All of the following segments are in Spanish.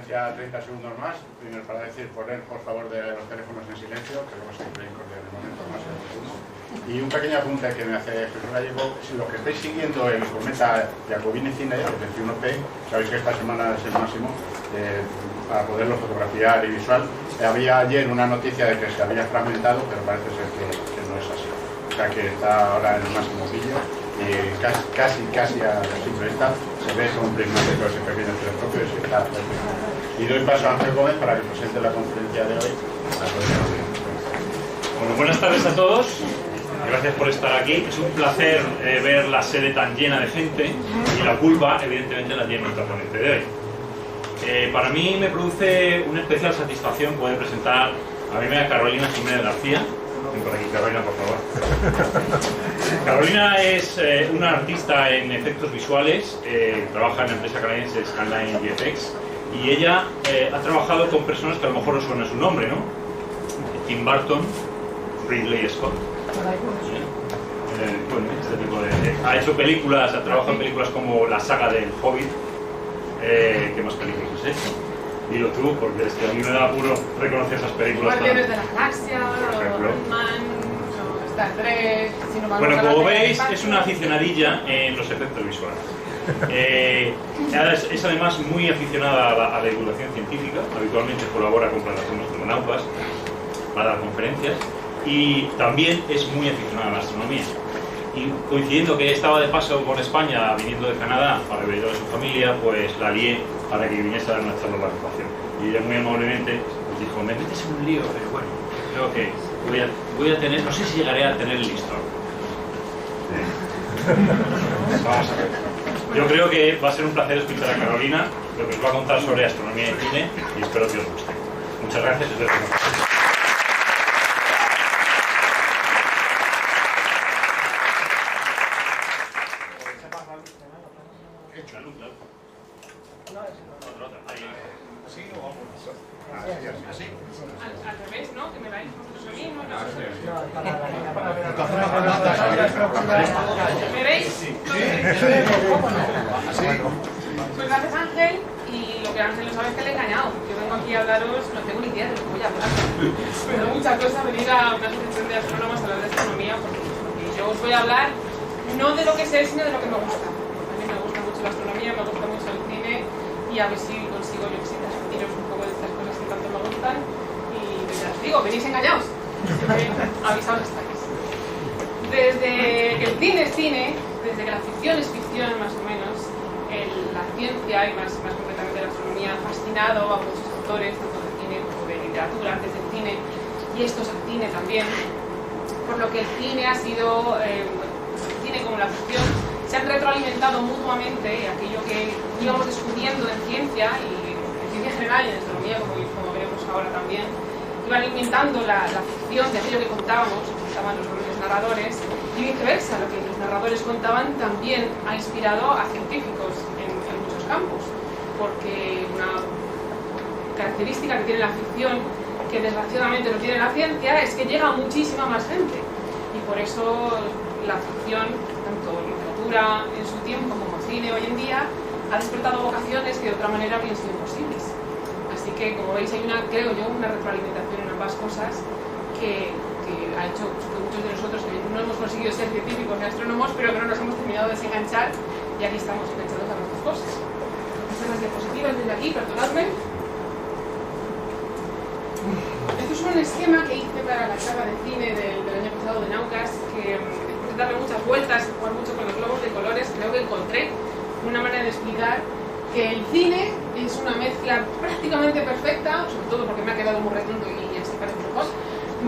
Ya 30 segundos más, primero para decir poner por favor de los teléfonos en silencio, que luego se creen en el momento más oportuno. Y un pequeño apunte que me hace Jesús Gallego: si los que estáis siguiendo el cometa Jacobini Cine, el 21P, sabéis que esta semana es el máximo para poderlo fotografiar y visual. Había ayer una noticia de que se había fragmentado, pero parece ser que no es así. O sea que está ahora en el máximo pillo y casi a simple vista se ve con un prismático ese pequeño telescopio y se está perfecto. Y doy paso a Ángel Gómez para que presente la conferencia de hoy. Bueno, buenas tardes a todos. Gracias por estar aquí. Es un placer ver la sede tan llena de gente y la culpa, evidentemente, la tiene nuestra ponente de hoy. Para mí me produce una especial satisfacción poder presentar a mi amiga Carolina Jiménez García. Ven por aquí, Carolina, por favor. Carolina es una artista en efectos visuales, trabaja en la empresa canadiense Scanline VFX, y ella ha trabajado con personas que a lo mejor os suena su nombre, ¿no? Tim Burton, Ridley Scott. Bueno, este tipo de... Ha hecho películas, ha trabajado en películas como la saga del Hobbit. ¿Qué más películas has hecho? Dilo tú, porque es que a mí me da apuro reconocer esas películas. Guardianes de la Galaxia, Ant-Man, Star Trek... Bueno, como veis, es una aficionadilla en los efectos visuales. Es además muy aficionada a la divulgación científica. Habitualmente colabora con plataformas como Naupas para dar conferencias, y también es muy aficionada a la astronomía. Y coincidiendo que estaba de paso por España, viniendo de Canadá para ver a su familia, pues la lié para que viniese a dar una charla en la agrupación. Y ella muy amablemente nos dijo: me metes en un lío, pero bueno, creo que voy a tener, no sé si llegaré a tener el listón. Vamos a ver. Yo creo que va a ser un placer escuchar a Carolina, lo que os va a contar sobre astronomía y cine, y espero que os guste. Muchas gracias. Al revés, ¿no? Que me dais vosotros a mí, ¿no? ¿Me veis? Pues gracias, Ángel, y lo que Ángel no sabe es que le he engañado. Yo vengo aquí a hablaros, no tengo ni idea de lo que voy a hablar. Pero mucha cosa, venir a una asociación de astrónomos a hablar de astronomía, porque yo os voy a hablar no de lo que sé, sino de lo que me gusta. A mí me gusta mucho la astronomía, me gusta mucho el cine, y a ver si consigo yo que sí transmitiros un poco de estas cosas que tanto me gustan. Y ya os digo, venís engañados. Avisados estáis. Desde que el cine es cine, desde que la ficción es ficción, más o menos, la ciencia y más concretamente la astronomía ha fascinado a muchos autores, tanto de cine como de literatura, antes del cine, y estos al cine también. Por lo que el cine ha sido, el cine como la ficción, se han retroalimentado mutuamente, y aquello que íbamos descubriendo en ciencia y en ciencia general y en astronomía, como veremos ahora también, iban alimentando la ficción de aquello que contaban los propios narradores, y viceversa, lo que los narradores contaban también ha inspirado a científicos en muchos campos, porque una característica que tiene la ficción, que desgraciadamente no tiene la ciencia, es que llega a muchísima más gente, y por eso la ficción, tanto literatura en su tiempo como cine hoy en día, ha despertado vocaciones que de otra manera habrían sido imposibles. Así que, como veis, hay creo yo, una retroalimentación en ambas cosas que ha hecho que muchos de nosotros que no hemos conseguido ser científicos ni astrónomos, pero que no nos hemos terminado de desenganchar, y aquí estamos enganchados a nuestras cosas. Estas son las diapositivas desde aquí, perdonadme. Esto es un esquema que hice para la charla de cine del año pasado de Naucas, que después de darle muchas vueltas y jugar mucho con los globos de colores, creo que encontré una manera de explicar que el cine es una mezcla prácticamente perfecta, sobre todo porque me ha quedado muy redondo y así parece mejor,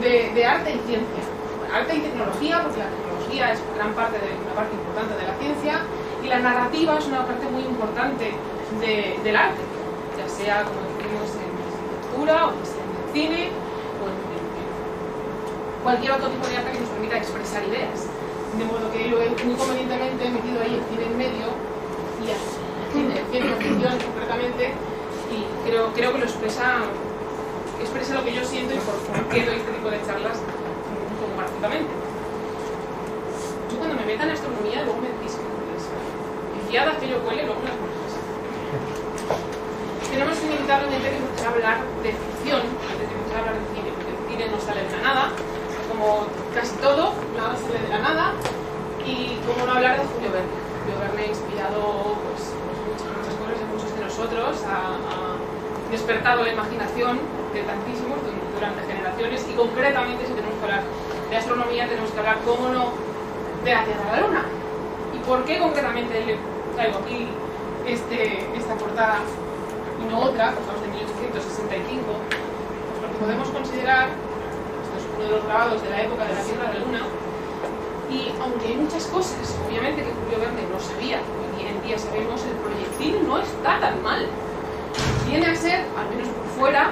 de arte y ciencia. Arte y tecnología, porque la tecnología es una parte importante de la ciencia, y la narrativa es una parte muy importante del arte, ya sea, como decimos, en literatura, o en el cine, o en cualquier otro tipo de arte que nos permita expresar ideas. De modo que lo he muy convenientemente metido ahí el cine en medio, y así. Ciencia ficción concretamente, y creo que lo expresa lo que yo siento y por qué doy este tipo de charlas como gráficamente. Yo cuando me meto en astronomía luego me decís que fiadas que yo cuele luego las cosas. Tenemos un inevitablemente que empezar a hablar de ficción antes de empezar a hablar de cine, porque el cine no sale de la nada, como casi todo, nada sale de la nada, y cómo no hablar de Julio Verne. Julio Verne ha inspirado pues, muchas cosas de muchos de nosotros, ha despertado la imaginación de tantísimos durante generaciones, y concretamente si tenemos que hablar de astronomía tenemos que hablar, cómo no, de la Tierra y la Luna. ¿Y por qué concretamente le traigo aquí esta portada y no otra, porque estamos de 1865? Pues porque podemos considerar, esto es uno de los grabados de la época de la Tierra y la Luna, y aunque hay muchas cosas, obviamente, que Julio Verne no sabía, y hoy en día sabemos, el proyectil no está tan mal. Viene a ser, al menos por fuera,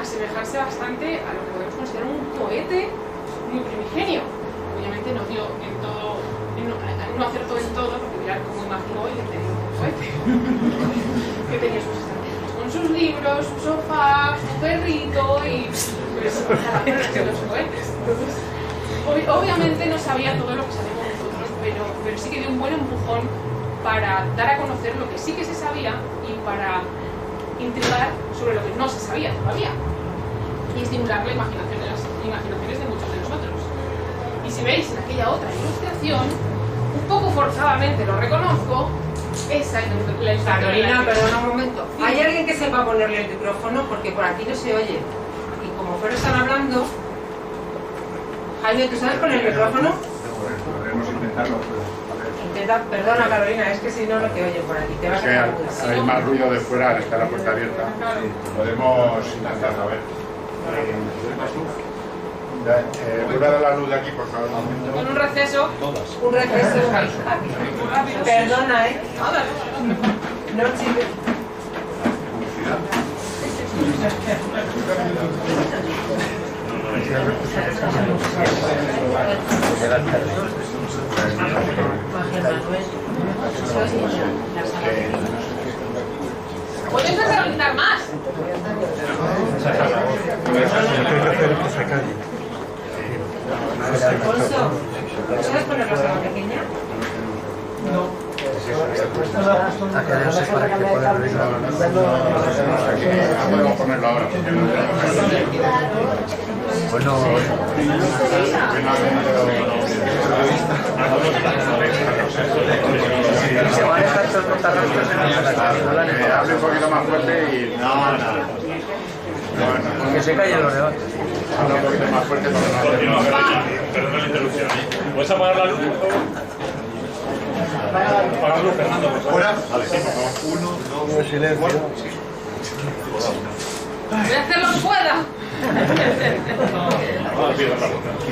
asemejarse bastante a lo que podemos considerar un cohete muy primigenio. Obviamente no dio en todo, no acertó en todo, porque mirad cómo imaginó y tenía un cohete. Que tenía sus estanterías con sus libros, su sofá, su perrito y pues cada uno de los cohetes. Entonces, obviamente no sabía todo lo que sabemos nosotros, pero sí que dio un buen empujón para dar a conocer lo que sí que se sabía y para intrigar sobre lo que no se sabía todavía y estimular la imaginación de las imaginaciones de muchos de nosotros. Y si veis en aquella otra ilustración, un poco forzadamente lo reconozco, esa la ilustración. Carolina, perdona un momento. ¿Hay alguien que sepa ponerle el micrófono? Porque por aquí no se oye. Y como fuera están hablando. Jaime, ¿tú sabes poner el micrófono? Podemos intentarlo, pero Intenta, perdona Carolina, es que si no, no te oyen por aquí. Te vas a quedar muda. hay más ruido de fuera, está la puerta abierta. Podemos intentarlo, a ver. Vuelve a dar la luz de aquí, por favor. Con un receso. Un receso. Perdona, No, chicos. ¿Puedes empezar a gritar más? Alfonso, ¿sabes poner la sala pequeña? No. Podemos ponerlo ahora. Bueno, se van a dejar todos los tarrascos en Hable un poquito más fuerte y... No. que se callen los debates. Habla un poquito más fuerte para no hacer... Perdón la interrupción. ¿Puedes apagar la luz, por favor? Apaga la luz, Fernando, por favor. ¿Fuera? Vale, sí, por favor. Uno, silencio. Voy a hacer lo que pueda.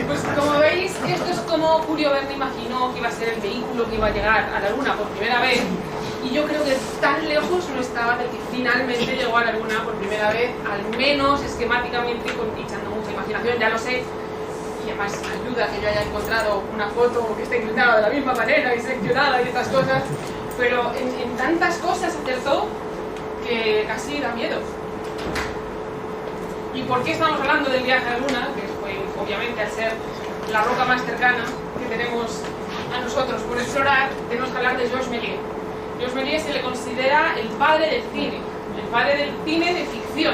Pues como veis, esto es como Julio Verne imaginó que iba a ser el vehículo que iba a llegar a la Luna por primera vez, y yo creo que tan lejos no estaba de que finalmente llegó a la Luna por primera vez, al menos esquemáticamente, echando mucha imaginación, ya lo sé, y además ayuda que yo haya encontrado una foto que esté inclinada de la misma manera y seccionada y estas cosas, pero en tantas cosas acertó que casi da miedo. ¿Y por qué estamos hablando del viaje a la Luna? Que fue, obviamente, al ser la roca más cercana que tenemos a nosotros por explorar, tenemos que hablar de Georges Méliès. Georges Méliès se le considera el padre del cine de ficción,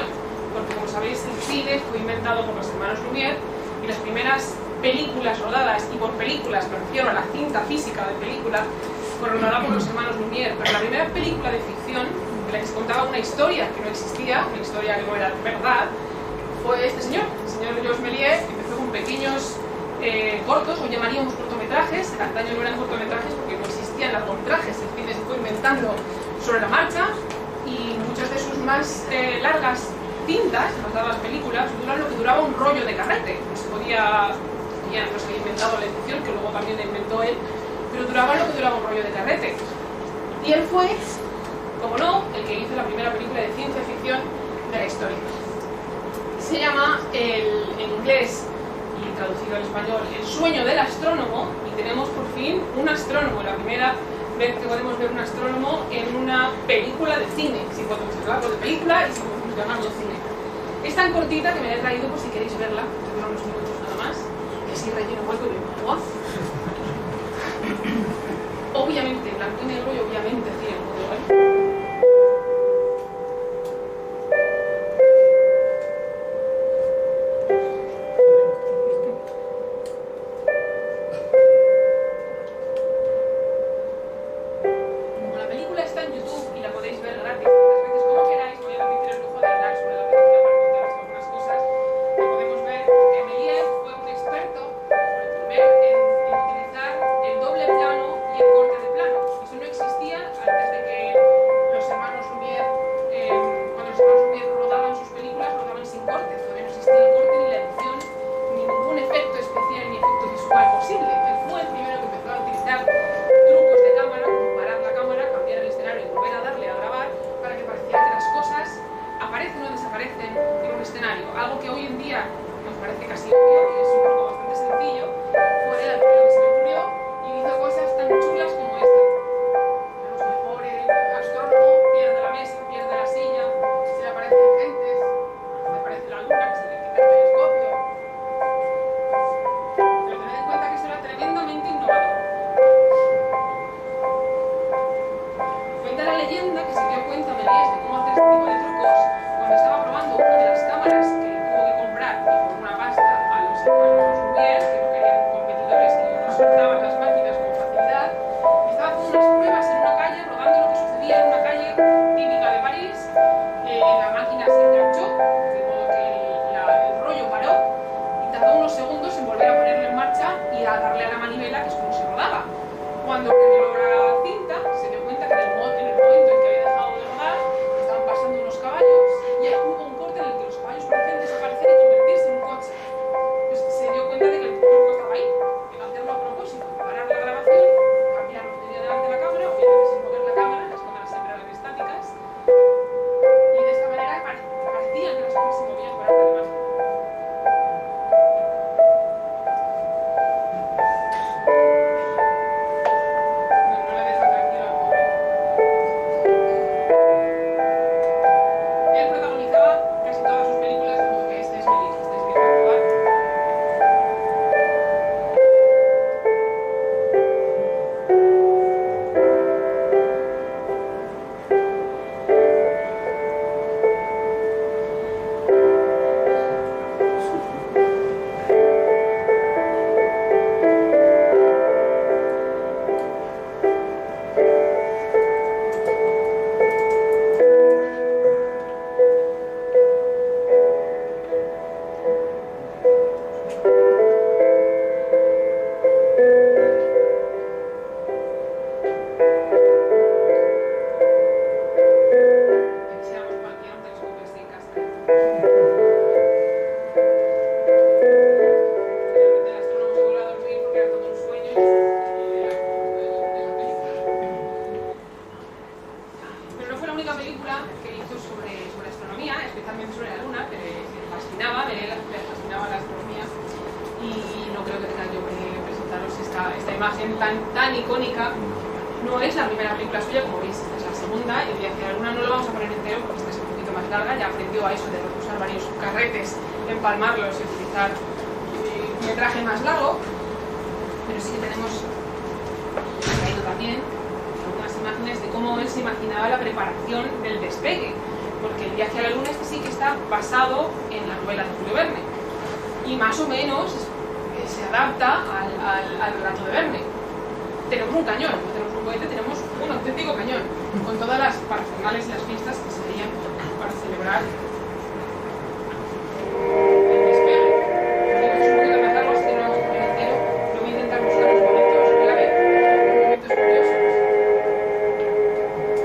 porque como sabéis el cine fue inventado por los hermanos Lumière y las primeras películas rodadas, y por películas me refiero a la cinta física de película, fueron rodadas por los hermanos Lumière, pero la primera película de ficción, en la que se contaba una historia que no existía, una historia que no era verdad, fue este señor, el señor Georges Méliès. Empezó con pequeños cortos, o llamaríamos cortometrajes. En antaño no eran cortometrajes porque no existían largometrajes, el cine se fue inventando sobre la marcha, y muchas de sus más largas cintas, más largas películas, duran lo que duraba un rollo de carrete. No se había inventado la edición, que luego también la inventó él, pero duraba lo que duraba un rollo de carrete. Y él fue, como no, el que hizo la primera película de ciencia ficción de la historia. Se llama en inglés y traducido al español El sueño del astrónomo, y tenemos por fin un astrónomo, la primera vez que podemos ver un astrónomo en una película de cine, si podemos hablarlo de película y si podemos llamarlo cine. Es tan cortita que me la he traído por si queréis verla, que dura unos minutos nada más, que así relleno hueco y me agua. Obviamente blanco y negro y obviamente cine en modo, ¿vale? un escenario, algo que hoy en día nos parece casi obvio y es un truco bastante sencillo, fue el primero que se le ocurrió y hizo cosas tan chulas como esta. A lo mejor el astrónomo pierde la mesa, pierde la silla, se le aparecen gentes, se le aparece la luna, que se le quita el telescopio. Pero tened en cuenta que eso era tremendamente innovador. Cuenta la leyenda que se dio cuenta Méliès de cómo hacer este tipo de trucos cuando estaba probando una de las cámaras que tuvo que comprar y por una pasta a los hermanos Lumière, que no querían competidores que no soltaban las máquinas con facilidad, y estaba haciendo unas pruebas en una calle, rodando lo que sucedía en una calle típica de París. La máquina se enganchó, de modo que el rollo paró y tardó unos segundos en volver a ponerlo en marcha y a darle a la manivela, que es como se rodaba. Cuando logra la cinta, se dio cuenta que en el momento en que había dejado de rodar, estaban pasando unos caballos y ahí hubo un corte en el que los caballos parecían desaparecer y convertirse en un coche. Entonces se dio cuenta de que el truco estaba ahí, en hacerlo a propósito, parar la grabación, cambiar lo que tenía delante de la cámara, obviamente sin mover la cámara, las cámaras siempre eran estáticas, y de esta manera parecía que las cosas se movían por arte de magia. No le deja tranquilo al pobre. Él protagonizaba casi todas sus películas, de modo que este es Méliès, este es Victor Godard. Deseamos cualquier un telescopio así en casa. Realmente el astrónomo se vuelve a dormir porque era todo un sueño y era de la película. Pero no fue la única película que hizo sobre astronomía, especialmente sobre la luna, que le fascinaba, le fascinaba la astronomía. Y no creo que tenga yo que presentaros esta imagen tan icónica. No es la primera película suya, como veis, esta es la segunda, y el viaje a la luna no lo vamos a poner entero porque esta es un poquito más larga, ya aprendió a eso de usar varios carretes, empalmarlos y utilizar un metraje más largo, pero sí que tenemos traído también algunas imágenes de cómo él se imaginaba la preparación del despegue, porque el viaje a la luna este sí que está basado en la novela de Julio Verne, y más o menos se adapta al relato de Verne. Tenemos un cañón, no tenemos un cohete, tenemos un auténtico cañón, con todas las parafernales y las fiestas que se harían para celebrar el despegue. Es un poquito más largo, así que no vamos a poner entero. Yo voy a intentar buscar los momentos clave, los momentos curiosos.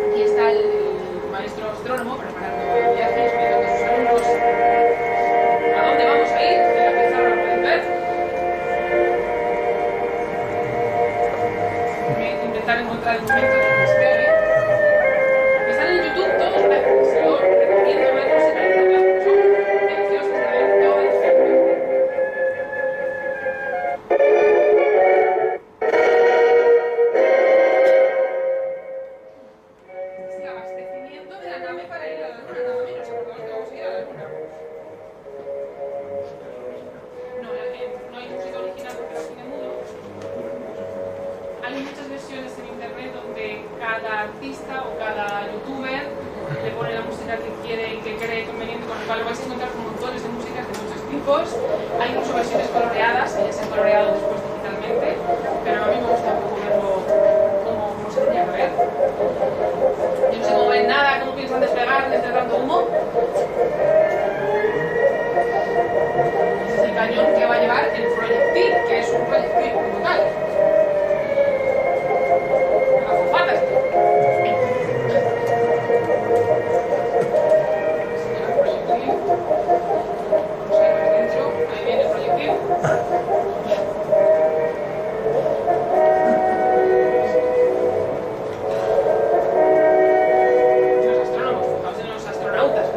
Aquí está el maestro astrónomo preparando el viaje, explicando a sus alumnos a dónde vamos a ir. En la pizarra lo pueden ver. Intentar encontrar el momento del despegue. Están en YouTube todos, si yo recomiendo verlos y realizarlas porque son deliciosos de ver todo el despegue. Es el abastecimiento de la nave para ir a la luna, nada menos, recordemos que vamos a ir a la luna. No hay música original porque la tiene mudo. Hay muchas versiones en internet donde cada artista o cada youtuber le pone la música que quiere y que cree conveniente, con lo cual lo vais a encontrar con montones de músicas de muchos tipos. Hay incluso versiones coloreadas, que ya se han coloreado después digitalmente, pero a mí me gusta un poco verlo como se tenía que ver. Yo no sé cómo ven nada, cómo piensan despegar desde tanto humo. Ese es el cañón que va a llevar el proyectil, que es un proyectil brutal. Azafatas. El proyectil. Vamos a ir por dentro. Ahí viene el proyectil. Los astrónomos, fijaos en los astronautas,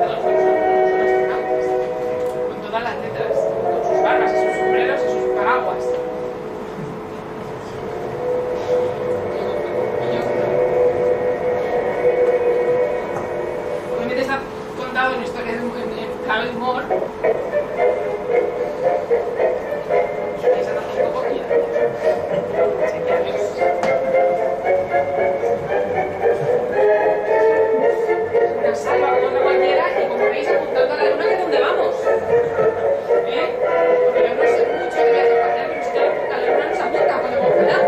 clave humor. Esa tampoco y una salva como otra cualquiera y como veis apuntando a la luna que es donde vamos. Porque yo no sé mucho de viaje espacial, pero si a la luna nos apunta cuando vamos a volar.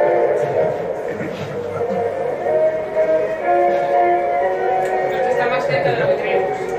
Pero está más cerca de lo que creemos.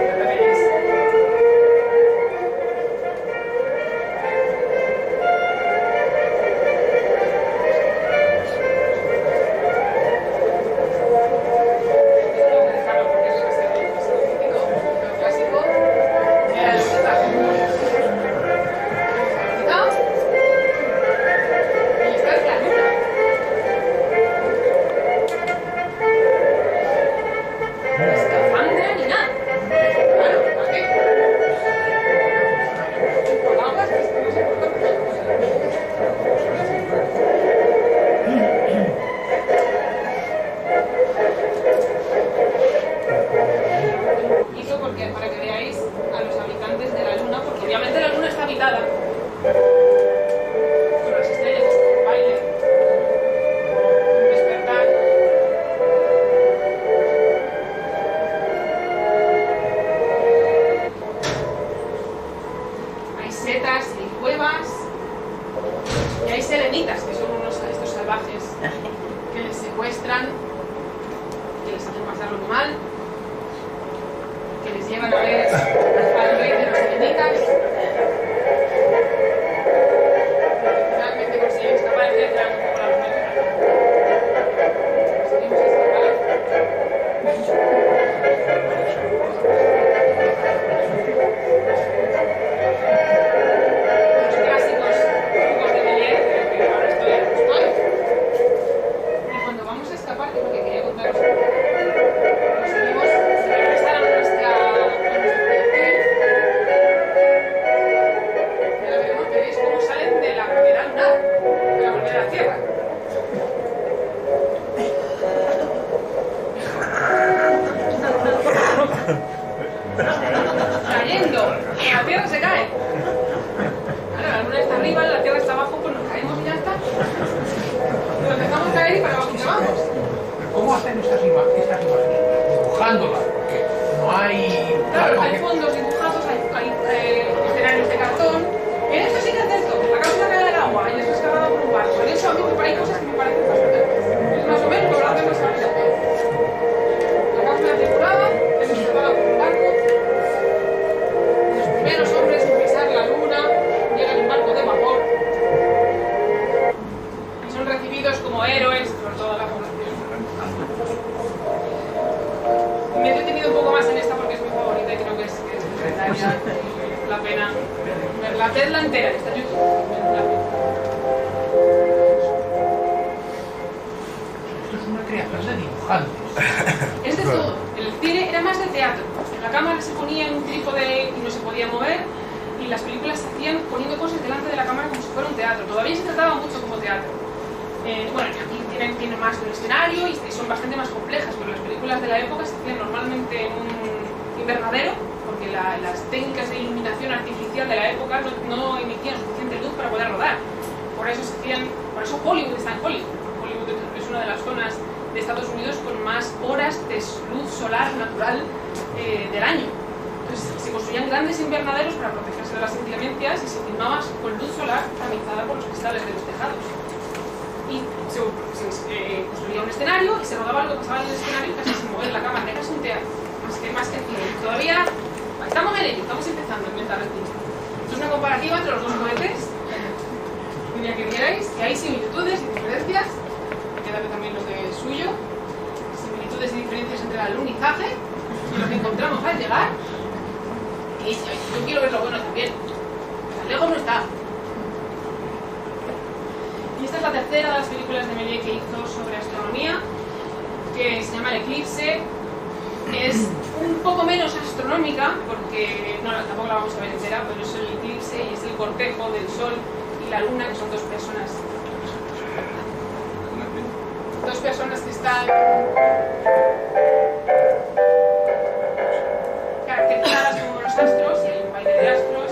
de astros.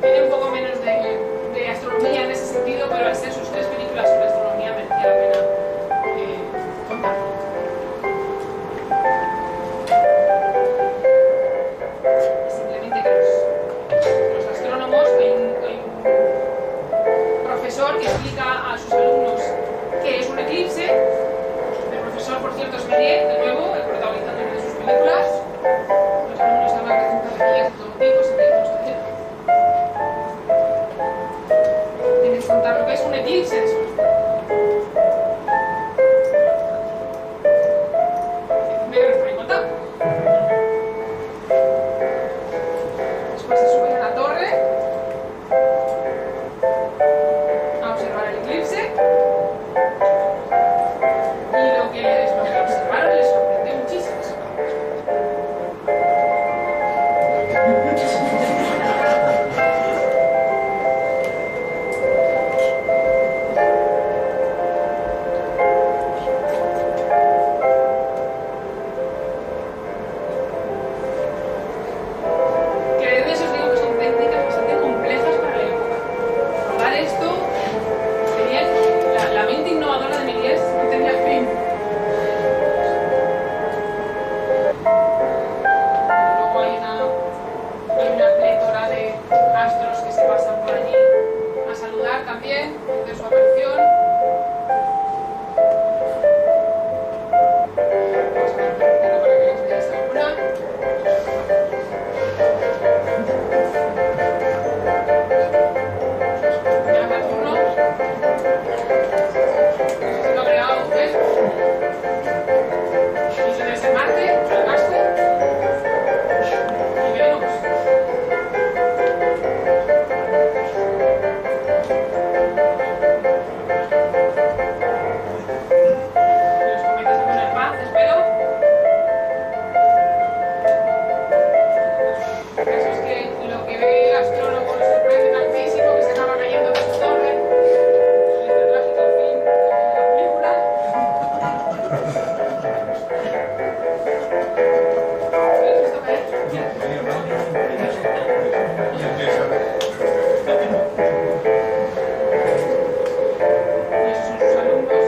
Tiene un poco menos de astronomía en ese sentido, pero al ser sus 3 películas sobre astronomía merecía la pena contar. Simplemente que los astrónomos, hay un profesor que explica a sus alumnos qué es un eclipse. El profesor, por cierto, es Méliès, de nuevo, el protagonizando una de sus películas. Los alumnos hablan de centralidades de todo tipo, sin que nos entiendan. Tienes que contar lo que es un eclipse de sol. Me lo estoy contando. Después se suben a la torre a observar el eclipse. Y lo que observaron les sorprendió muchísimo. Que de eso os digo que son técnicas bastante complejas para la época. Rodar esto tenía la mente innovadora de Méliès no tenía fin. Luego hay una plétora de astros que se pasan por allí a saludar también de su aparición. Vamos a ver un poco para que os veáis alguna. Ya Saturno. No sé si lo habré dado usted. Y se debe ser Marte, el gasto. Y Venus. Los cometas se ponen en paz, espero. Eso es que lo que ve el astrónomo le sorprende tantísimo que se acaba cayendo de su torre. Este trágico fin de la película. ¿Habéis visto caer? Y esos son sus alumnos.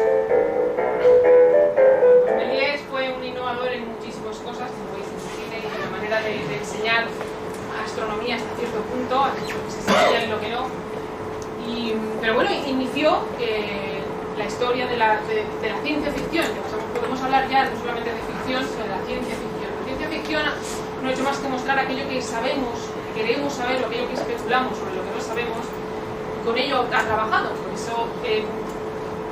Méliès fue un innovador en muchísimas cosas, como veis en su cine y en la manera de enseñar astronomía hasta cierto punto, a lo que se sabía y lo que no. Pero bueno, inició la historia de la ciencia ficción, que podemos hablar ya no solamente de ficción, sino de la ciencia ficción. La ciencia ficción no ha hecho más que mostrar aquello que sabemos, que queremos saber, o aquello que especulamos sobre lo que no sabemos, y con ello ha trabajado. Por eso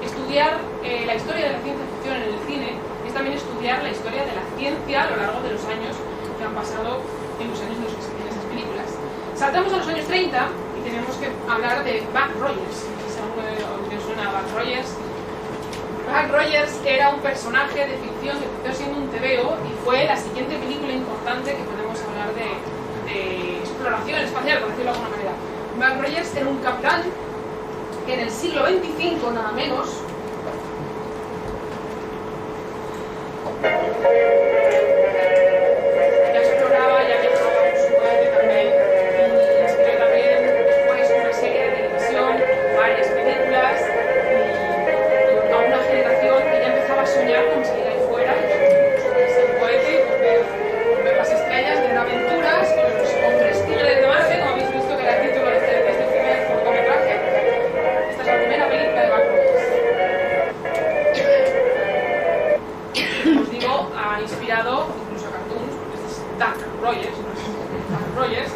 estudiar la historia de la ciencia ficción en el cine es también estudiar la historia de la ciencia a lo largo de los años que han pasado en los años en esas películas. Saltamos a los años 30 y tenemos que hablar de Buck Rogers. Si alguno de os suena a Buck Rogers. Buck Rogers era un personaje de ficción que empezó siendo un TVO y fue la siguiente película importante que podemos hablar de exploración espacial, por decirlo de alguna manera. Buck Rogers era un capitán que en el siglo XXV, nada menos, ya exploraba, ya viajaba con su cohete también, y inspiró también pues, una serie de televisión, varias películas, y a una generación que ya empezaba a soñar con salir ahí fuera, subirse al cohete y ver las estrellas, de aventuras con los hombres tigres de Marte, como habéis visto que era el título de este primer cortometraje. Esta es la primera película de Buck Rogers. Os digo, ha inspirado incluso a cartoons, porque este es Duck Rogers, no es Buck Rogers,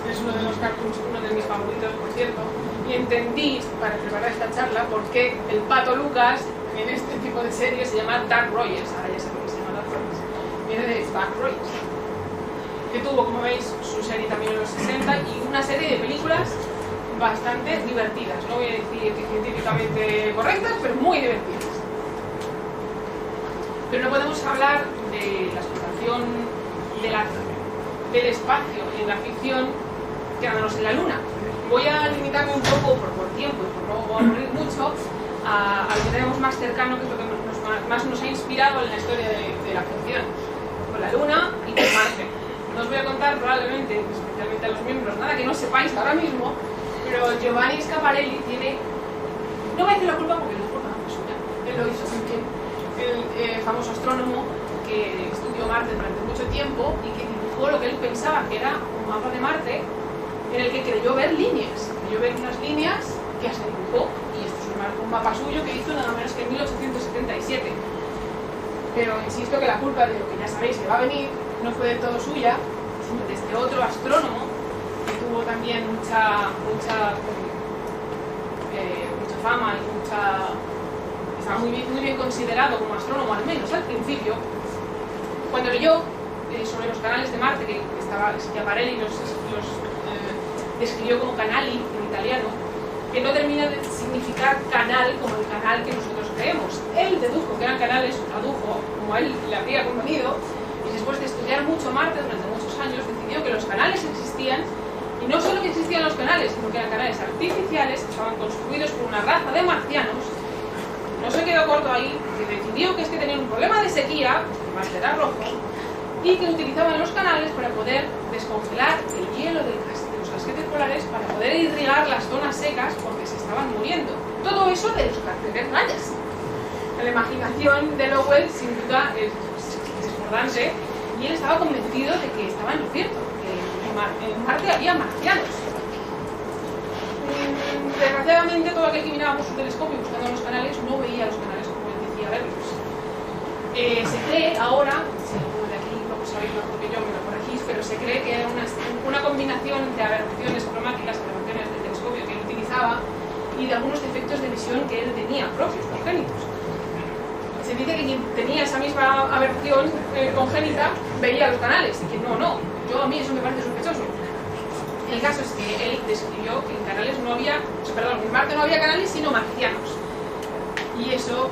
es uno de los cartoons, uno de mis favoritos, por cierto, y entendí, para preparar esta charla, por qué el Pato Lucas en este tipo de series se llama Duck Rogers, ahora ya sé por qué se llama Duck Rogers, viene de Buck Rogers, que tuvo, como veis, su serie también en los 60 y una serie de películas bastante divertidas, no voy a decir que científicamente correctas, pero muy divertidas. Pero no podemos hablar de la exploración del espacio en la ficción quedándonos en la Luna. Voy a limitarme un poco por tiempo y por no aburrir mucho a lo que tenemos más cercano, que es lo que más nos ha inspirado en la historia de la ficción, con la Luna y con Marte. No os voy a contar probablemente, especialmente a los miembros, nada que no sepáis ahora mismo, pero Giovanni Schiaparelli tiene, no voy a decir la culpa porque no es culpa suya, él lo hizo también, el famoso astrónomo que estudió Marte durante mucho tiempo y que dibujó lo que él pensaba que era un mapa de Marte en el que creyó ver líneas, unas líneas que hasta dibujó, y esto es un mapa suyo que hizo nada menos que en 1877. Pero insisto que la culpa de lo que ya sabéis que va a venir no fue del todo suya, sino de este otro astrónomo que tuvo también mucha fama y estaba muy bien considerado como astrónomo, al menos al principio. Cuando leyó sobre los canales de Marte, que Schiaparelli los describió como canali en italiano, que no termina de significar canal como el canal que nosotros creemos. Él dedujo que eran canales, o tradujo como él le habría convenido, y después de estudiar mucho Marte durante muchos años, decidió que los canales existían, y no solo que existían los canales, sino que eran canales artificiales que estaban construidos por una raza de marcianos. No se quedó corto ahí, que decidió que tenían un problema de sequía, porque Marte era rojo, y que utilizaban los canales para poder descongelar el hielo de los casquetes polares para poder irrigar las zonas secas porque se estaban muriendo. Todo eso de los carteles rayas. La imaginación de Lowell sin duda es desbordante, y él estaba convencido de que estaba en lo cierto, que en Marte había marcianos. Desgraciadamente, todo aquel que miraba por su telescopio buscando los canales no veía los canales como él decía verlos. Se cree ahora, si alguno de aquí lo sabéis mejor que yo, me lo corregís, pero se cree que era una combinación de aberraciones cromáticas, aberraciones del telescopio que él utilizaba, y de algunos defectos de visión que él tenía, propios, congénitos. Se dice que quien tenía esa misma aberración congénita veía los canales, y que no, a mí eso me parece sospechoso. El caso es que él describió que en Marte no había canales, sino marcianos. Y eso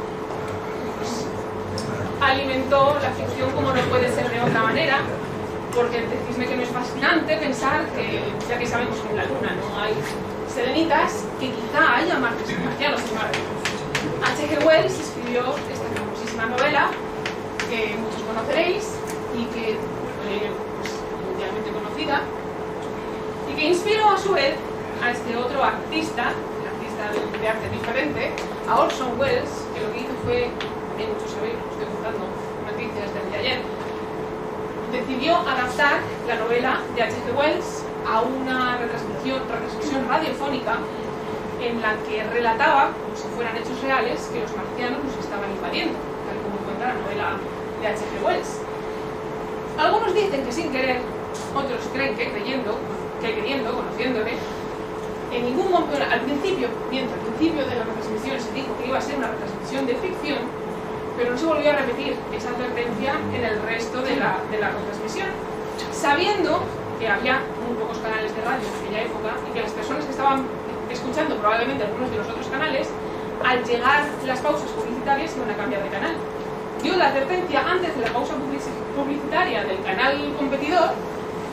alimentó la ficción como no puede ser de otra manera, porque decidme que no es fascinante pensar que, ya que sabemos que en la Luna no hay selenitas, que quizá haya marcianos en Marte. H.G. Wells escribió esta famosísima novela que muchos conoceréis y que es mundialmente conocida, y que inspiró a su vez a este otro artista de arte diferente, a Orson Welles, que lo que hizo fue, muchos sabéis, estoy contando noticias desde ayer, decidió adaptar la novela de H.G. Wells a una retransmisión radiofónica en la que relataba, como si fueran hechos reales, que los marcianos nos estaban invadiendo, tal como cuenta la novela de H.G. Wells. Algunos dicen que sin querer, otros creen que creyendo, conociéndole. En ningún momento, al principio de la retransmisión se dijo que iba a ser una retransmisión de ficción, pero no se volvió a repetir esa advertencia en el resto de la retransmisión, sabiendo que había muy pocos canales de radio en aquella época y que las personas que estaban escuchando probablemente algunos de los otros canales, al llegar las pausas publicitarias iban a cambiar de canal. Dio la advertencia antes de la pausa publicitaria del canal competidor.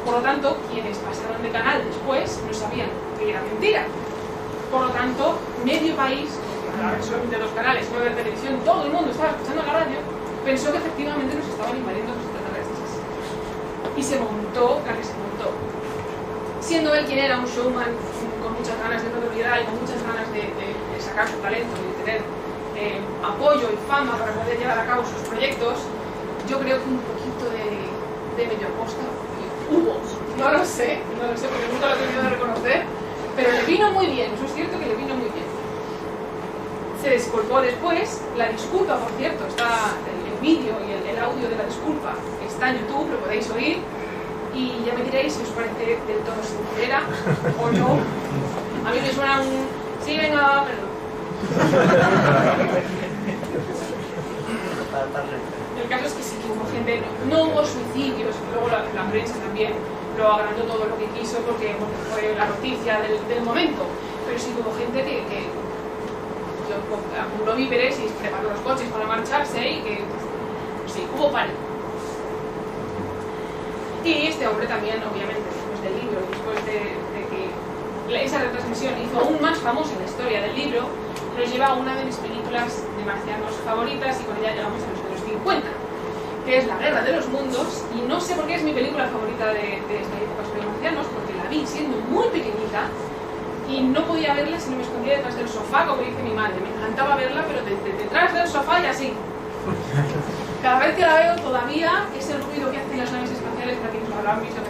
Por lo tanto, quienes pasaron de canal después no sabían que era mentira. Por lo tanto, medio país, porque al haber solamente dos canales, no haber televisión, todo el mundo estaba escuchando la radio, pensó que efectivamente nos estaban invadiendo los extraterrestres. Y se montó la que se montó. Siendo él quien era un showman con muchas ganas de notoriedad y con muchas ganas de sacar su talento y de tener apoyo y fama para poder llevar a cabo sus proyectos, yo creo que un poquito de medio aposta hubo, no lo sé porque nunca lo he tenido de reconocer, pero le vino muy bien, eso es cierto que le vino muy bien. Se disculpó después, la disculpa, por cierto, está el vídeo y el audio de la disculpa está en YouTube, lo podéis oír, y ya me diréis si os parece del todo sincera o no. A mí me suena un... sí, venga, perdón. El caso es que sí que hubo gente, no hubo suicidios, luego la prensa también lo agrandó todo lo que quiso porque fue la noticia del momento, pero sí que hubo gente que acumuló víveres y preparó los coches para marcharse y que sí, hubo pánico. Y este hombre también, obviamente, después del libro, después de que esa retransmisión hizo aún más famosa la historia del libro, nos lleva a una de mis películas de marcianos favoritas, y con ella llegamos a los años 50, que es La Guerra de los Mundos, y no sé por qué es mi película favorita de esta época sobre marcianos, porque la vi siendo muy pequeñita y no podía verla si no me escondía detrás del sofá, como dice mi madre. Me encantaba verla, pero detrás del sofá y así. Cada vez que la veo todavía es el ruido que hacen las naves espaciales, para quienes lo habrán visto.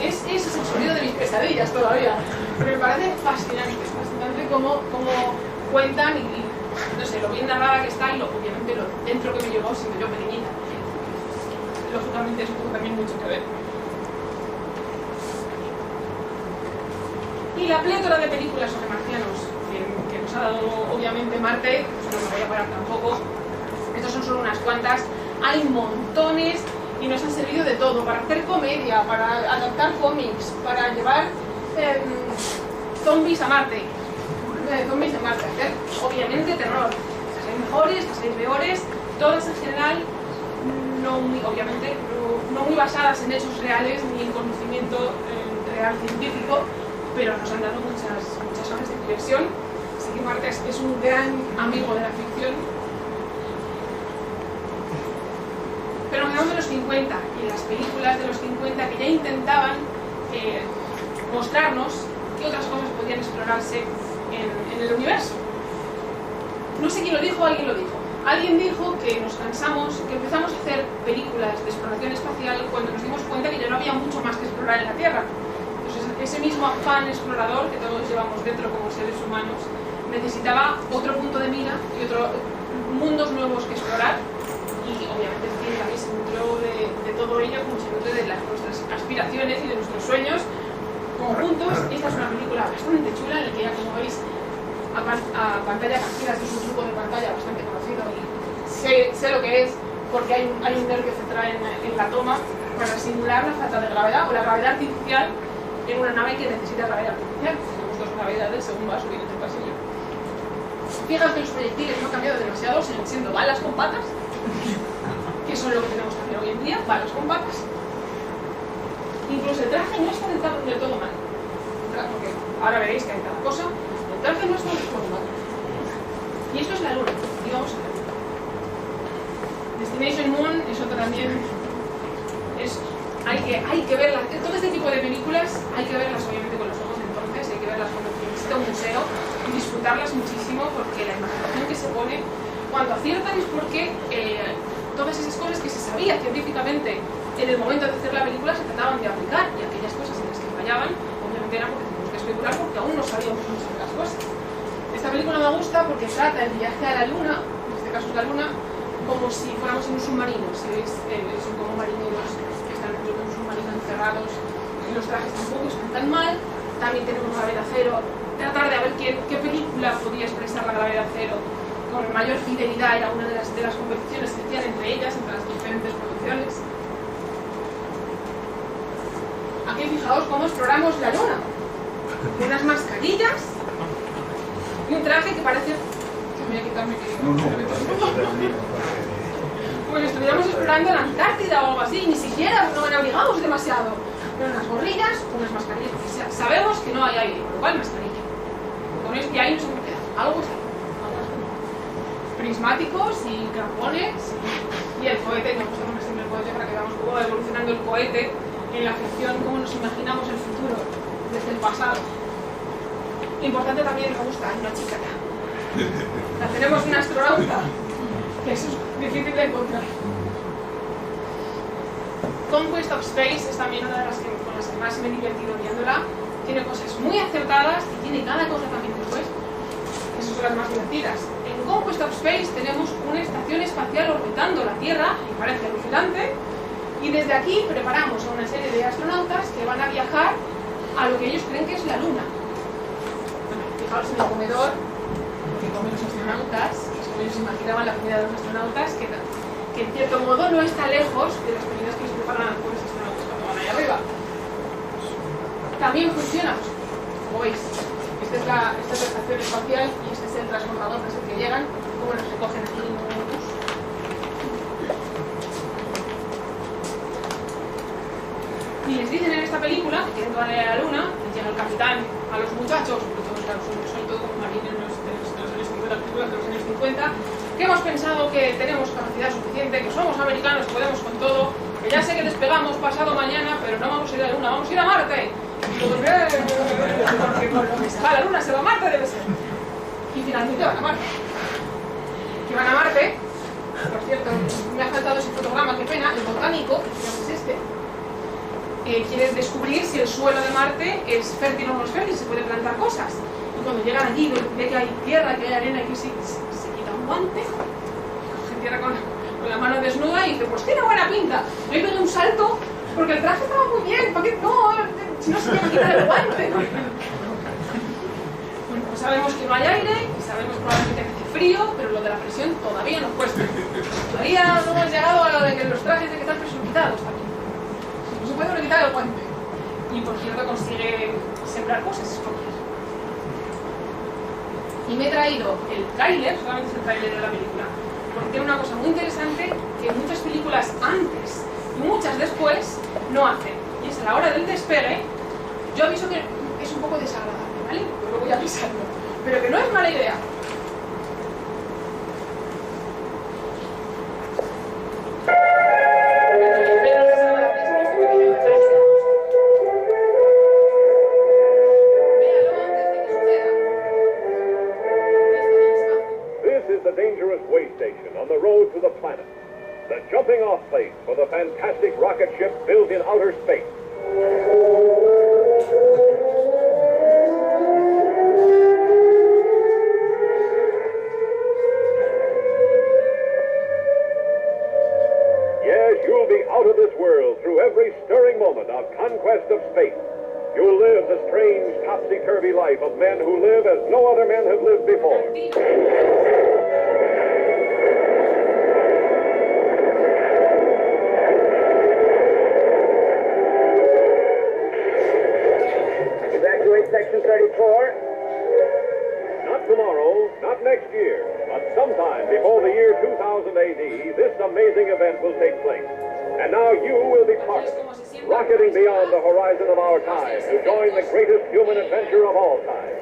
Ese es el sonido de mis pesadillas todavía. Pero me parece fascinante cómo cuentan y no sé, lo bien narrada que está y obviamente lo dentro que me llevó siendo yo pequeñita. Lógicamente eso tuvo también mucho que ver. Y la plétora de películas sobre marcianos que nos ha dado obviamente Marte, pues no me voy a parar tampoco. Estos son solo unas cuantas, hay montones y nos han servido de todo, para hacer comedia, para adaptar cómics, para llevar zombies a Marte, hacer obviamente terror. Estas hay mejores, estas hay peores, todas en general no muy, obviamente no muy basadas en hechos reales ni en conocimiento real científico, pero nos han dado muchas horas de diversión. Así que Marte es un gran amigo de la ficción. Pero hablamos de los 50 y las películas de los 50 que ya intentaban mostrarnos qué otras cosas podían explorarse en el universo. No sé quién lo dijo, alguien lo dijo. Alguien dijo que nos cansamos, que empezamos a hacer películas de exploración espacial cuando nos dimos cuenta que ya no había mucho más que explorar en la Tierra. Entonces ese mismo afán explorador que todos llevamos dentro como seres humanos necesitaba otro punto de mira y otros mundos nuevos que explorar. Y obviamente el cine también se nutrió de todo ello, como se nutre de nuestras aspiraciones y de nuestros sueños conjuntos. Esta es una película bastante chula en la que ya, como veis, a pantalla partida, este es un truco de pantalla bastante conocido y sé lo que es porque hay un nervio central en la toma para simular la falta de gravedad o la gravedad artificial en una nave que necesita gravedad artificial. Tenemos dos gravedades según va subiendo el pasillo. Fíjate que los proyectiles no han cambiado demasiado, siguen siendo balas con patas, que son lo que tenemos que hacer hoy en día, balas con patas. Incluso el traje no está del todo mal, porque ahora veréis que hay cada cosa. El traje no está del todo mal. Y esto es la luna, y vamos a ver. Destination Moon es otro también. Hay que verlas, todo este tipo de películas hay que verlas obviamente con los ojos de entonces, hay que verlas cuando visita un museo y disfrutarlas muchísimo porque la imaginación que se pone cuando aciertan es porque todas esas cosas que se sabía científicamente en el momento de hacer la película se trataban de aplicar y aquellas cosas en las que fallaban obviamente era porque teníamos que especular porque aún no sabíamos muchas de las cosas. Esta película me gusta porque trata el viaje a la luna, en este caso es la luna, como si fuéramos en un submarino, si veis, son como marineros que están dentro de un submarino encerrados y los trajes tampoco están tan mal. También tenemos gravedad cero, tratar de ver qué película podía expresar la gravedad cero con mayor fidelidad, era una de las competiciones que hacían entre ellas, entre las diferentes producciones. Aquí fijaos cómo exploramos la luna, con unas mascarillas y un traje que parece... Voy a quitarme que... Como si estuviéramos explorando la Antártida o algo así, ni siquiera nos abrigamos demasiado. Pero unas gorrillas, unas mascarillas, sabemos que no hay aire, con lo cual mascarilla. Con este aire no se puede quedar, algo está. Prismáticos y crampones y el cohete, me gusta más siempre el cohete para que veamos cómo va evolucionando el cohete en la ficción, cómo nos imaginamos el futuro desde el pasado. Importante también, me gusta, hay una chica acá. La tenemos una astronauta, que eso es difícil de encontrar. Conquest of Space es también una de las con las que más me he divertido viéndola. Tiene cosas muy acertadas y tiene cada cosa también después. Esas son las más divertidas. En Conquest of Space tenemos una estación espacial orbitando la Tierra, y parece alucinante, y desde aquí preparamos a una serie de astronautas que van a viajar a lo que ellos creen que es la Luna. Bueno, fijaos en el comedor que comen los astronautas, es como ellos imaginaban la comida de los astronautas, que en cierto modo no está lejos de las comidas que les preparan a los pobres astronautas cuando van ahí arriba. También funciona, pues, como veis. Esta es la estación espacial y este es el transbordador desde el que llegan, como nos recogen aquí en un bus. Y les dicen en esta película que quieren que van a ir a la luna, y llega el capitán a los muchachos, porque todos claro, son todos como marineros de los años 50, películas de los años 50, que hemos pensado que tenemos capacidad suficiente, que somos americanos, podemos con todo, que ya sé que despegamos pasado mañana, pero no vamos a ir a la Luna, vamos a ir a Marte. Y todos, porque con lo que se va a la Luna se va a Marte, debe ser. Y finalmente van a Marte. Que van a Marte, por cierto, me ha faltado ese fotograma, qué pena, el botánico, que es este, quiere descubrir si el suelo de Marte es fértil o no es fértil, se puede plantar cosas. Y cuando llegan allí ve que hay tierra, que hay arena, y que se quita un guante, coge tierra con la mano desnuda y dice, pues tiene buena pinta. Yo pegué un salto porque el traje estaba muy bien, ¿para qué no? Si no se tiene que quitar el guante. Bueno, pues sabemos que no hay aire y sabemos probablemente que hace frío, pero lo de la presión todavía nos cuesta. Todavía no hemos llegado a lo de que los trajes de que están presuquitados aquí. No se puede quitar el guante. Y por cierto consigue sembrar cosas, escoger. Y me he traído el tráiler, solamente es el tráiler de la película, porque tiene una cosa muy interesante que muchas películas antes y muchas después no hacen. Y es a la hora del despegue, yo aviso que es un poco desagradable, ¿vale? Yo lo voy avisando, pero que no es mala idea. On the road to the planet, the jumping off place for the fantastic rocket ship built in outer space. Yes, you'll be out of this world through every stirring moment of conquest of space. You'll live the strange, topsy-turvy life of men who live as no other men have lived before. Section 34. Not tomorrow, not next year, but sometime before the year 2000 AD, this amazing event will take place. And now you will be part of it, rocketing beyond the horizon of our time to join the greatest human adventure of all time.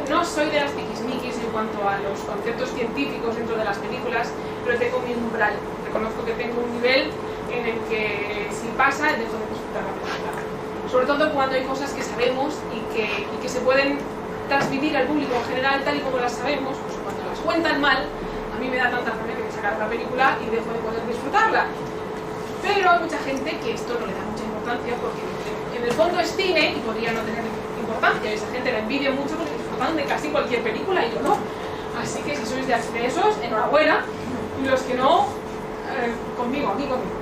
No soy de las tiquismiquis en cuanto a los conceptos científicos dentro de las películas, pero tengo mi umbral. Reconozco que tengo un nivel en el que si pasa, dejo de disfrutar la película. Sobre todo cuando hay cosas que sabemos y que se pueden transmitir al público en general tal y como las sabemos, pues cuando las cuentan mal, a mí me da tanta pena que me sacar la película y dejo de poder disfrutarla. Pero hay mucha gente que esto no le da mucha importancia porque en el fondo es cine y podría no tener importancia. Esa gente la envidia mucho porque disfrutan de casi cualquier película y yo no. Así que si sois de esos, enhorabuena. Y los que no, conmigo, aquí conmigo.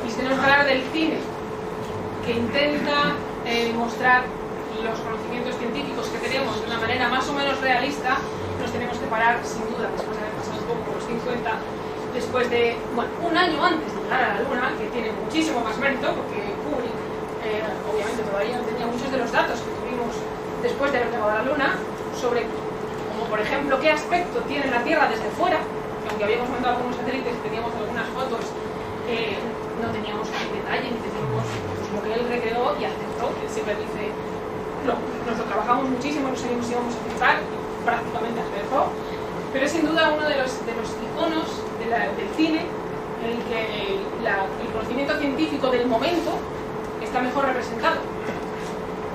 Y si tenemos que hablar del cine, que intenta mostrar los conocimientos científicos que tenemos de una manera más o menos realista, nos tenemos que parar sin duda, después de haber pasado un poco por los 50, después de, bueno, un año antes de llegar a la Luna, que tiene muchísimo más mérito, porque Kubrick, obviamente todavía no tenía muchos de los datos que tuvimos después de haber llegado a la Luna, sobre, como por ejemplo, qué aspecto tiene la Tierra desde fuera, que aunque habíamos mandado algunos satélites y teníamos algunas fotos, no teníamos ni detalle, ni teníamos pues, lo que él recreó y aceptó, que él siempre dice, nos lo trabajamos muchísimo, no sabíamos si íbamos a aceptar, prácticamente acertó, pero es sin duda uno de los iconos del cine en el que el conocimiento científico del momento está mejor representado,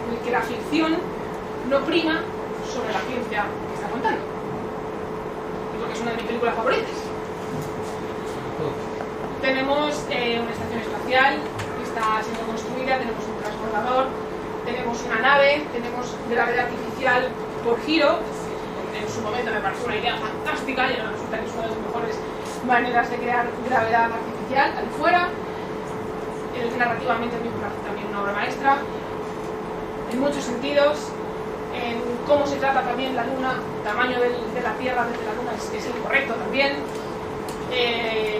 en el que la ficción no prima sobre la ciencia que está contando. Y porque es una de mis películas favoritas. Tenemos una estación espacial que está siendo construida, tenemos un transbordador, tenemos una nave, tenemos gravedad artificial por giro. En su momento me pareció una idea fantástica y ahora resulta que es una de las mejores maneras de crear gravedad artificial ahí fuera. Narrativamente es también una obra maestra en muchos sentidos, en cómo se trata también la Luna, el tamaño de la Tierra desde la Luna es el correcto también.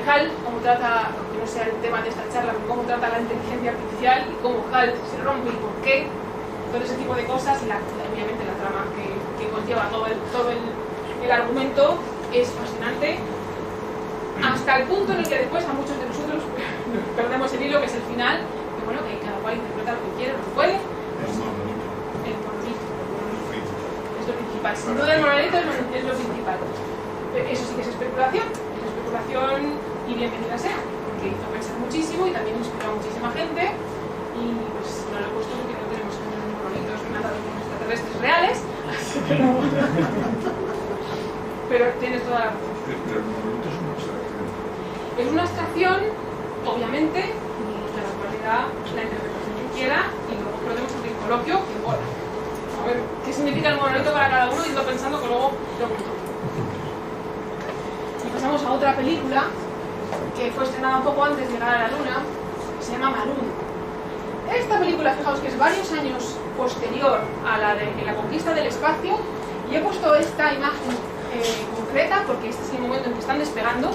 HAL, cómo trata, aunque no sea el tema de esta charla, pero cómo trata la inteligencia artificial y cómo HAL se rompe y por qué, todo ese tipo de cosas, y obviamente la trama que conlleva todo el argumento es fascinante, hasta el punto en el que después a muchos de nosotros perdemos el hilo, que es el final, que bueno, que cada cual interpreta lo que quiere, lo que puede. El monolito es lo principal, sin duda el monolito es lo principal. Eso sí que es especulación y bienvenida sea, porque hizo pensar muchísimo y también inspiró a muchísima gente, y pues no lo he puesto porque no tenemos monolitos nada de extraterrestres reales, así que no. Pero tienes toda la razón. Pero el monolito es una abstracción. Es una abstracción, obviamente, y de la cualidad, la interpretación que quiera, y luego podemos hacer un coloquio que mola. A ver, ¿qué significa el monolito para cada uno? Y lo pensando que luego lo cuento. Y pasamos a otra película que fue estrenada un poco antes de llegar a la Luna, que se llama Maroon. Esta película, fijaos que es varios años posterior a la de la conquista del espacio, y he puesto esta imagen concreta porque este es el momento en que están despegando,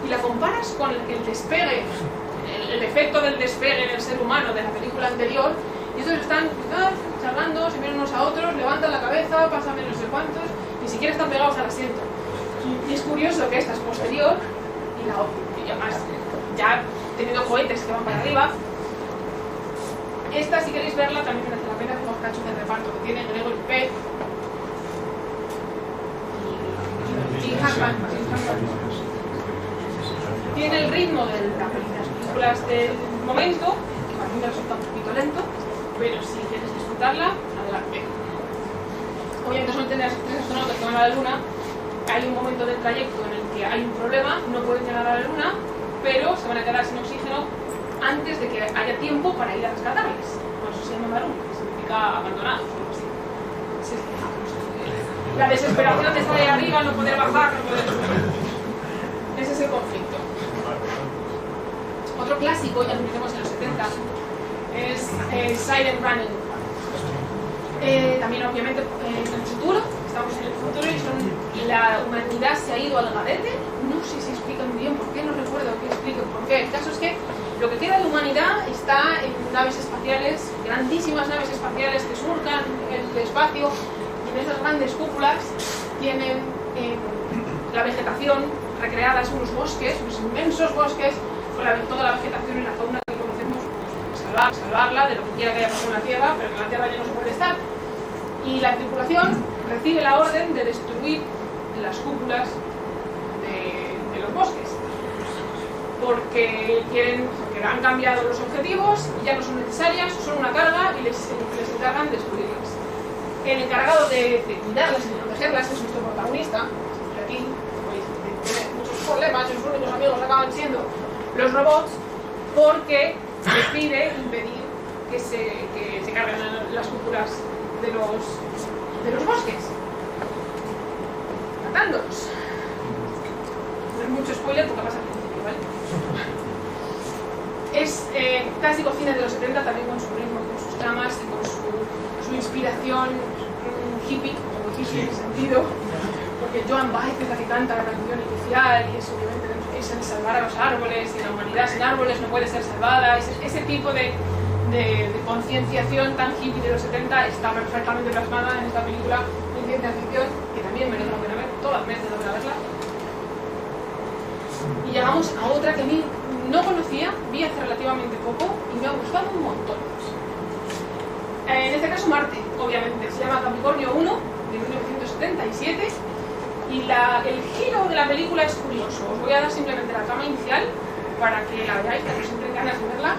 y la comparas con el despegue, el efecto del despegue en el ser humano de la película anterior, y estos están charlando, se miran unos a otros, levantan la cabeza, pasan no sé cuántos, ni siquiera están pegados al asiento. Y es curioso que esta es posterior, y además ya teniendo cohetes que van para arriba. Esta, si queréis verla, también merece la pena, como cachos de reparto que tiene Gregory Peck y Hackman. Tiene el ritmo de las películas del momento, que para mí me resulta un poquito lento, pero si quieres disfrutarla, adelante. Obviamente son tres astronautas que van a la Luna. Hay un momento del trayecto en el que hay un problema, no pueden llegar a la Luna, pero se van a quedar sin oxígeno antes de que haya tiempo para ir a rescatarles. Por eso se llama Maroon, que significa abandonados o algo así. La desesperación de estar ahí arriba, no poder bajar, no poder subir. Ese es el conflicto. Otro clásico, ya lo vimos en los 70, es Silent Running. También obviamente en el futuro, estamos en el futuro y la humanidad se ha ido al garete. No sé si explica muy bien por qué, no recuerdo que explique por qué. El caso es que lo que queda de humanidad está en naves espaciales, grandísimas naves espaciales que surcan el espacio, y en esas grandes cúpulas tienen la vegetación recreada, son unos bosques, unos inmensos bosques, con toda la vegetación en la fauna que conocemos, salvarla de lo que quiera que haya pasado en la Tierra, pero que en la Tierra ya no se puede estar. Y la tripulación recibe la orden de destruir las cúpulas de los bosques, porque han cambiado los objetivos y ya no son necesarias, son una carga y les encargan destruirlas. El encargado de cuidarlas y de protegerlas es nuestro protagonista, que aquí tiene muchos problemas, sus únicos amigos acaban siendo los robots, porque decide impedir que se carguen las cúpulas de los bosques, matándolos. No es mucho spoiler porque pasa al principio, ¿vale? Es clásico cine de los 70, también con su ritmo, con sus tramas y con su inspiración hippie, como hippie en ese sentido, porque Joan Baez es la que canta la canción inicial y eso obviamente es el salvar a los árboles, y la humanidad sin árboles no puede ser salvada. Ese tipo de concienciación tan hippie de los 70 está perfectamente plasmada en esta película de ciencia ficción, que también merece la pena ver, todas merecen la pena verla. Y llegamos a otra que a mí no conocía, vi hace relativamente poco y me ha gustado un montón. En este caso Marte, obviamente, se llama Capricornio 1, de 1977, y el giro de la película es curioso. Os voy a dar simplemente la trama inicial para que la veáis, que os entre ganas de verla.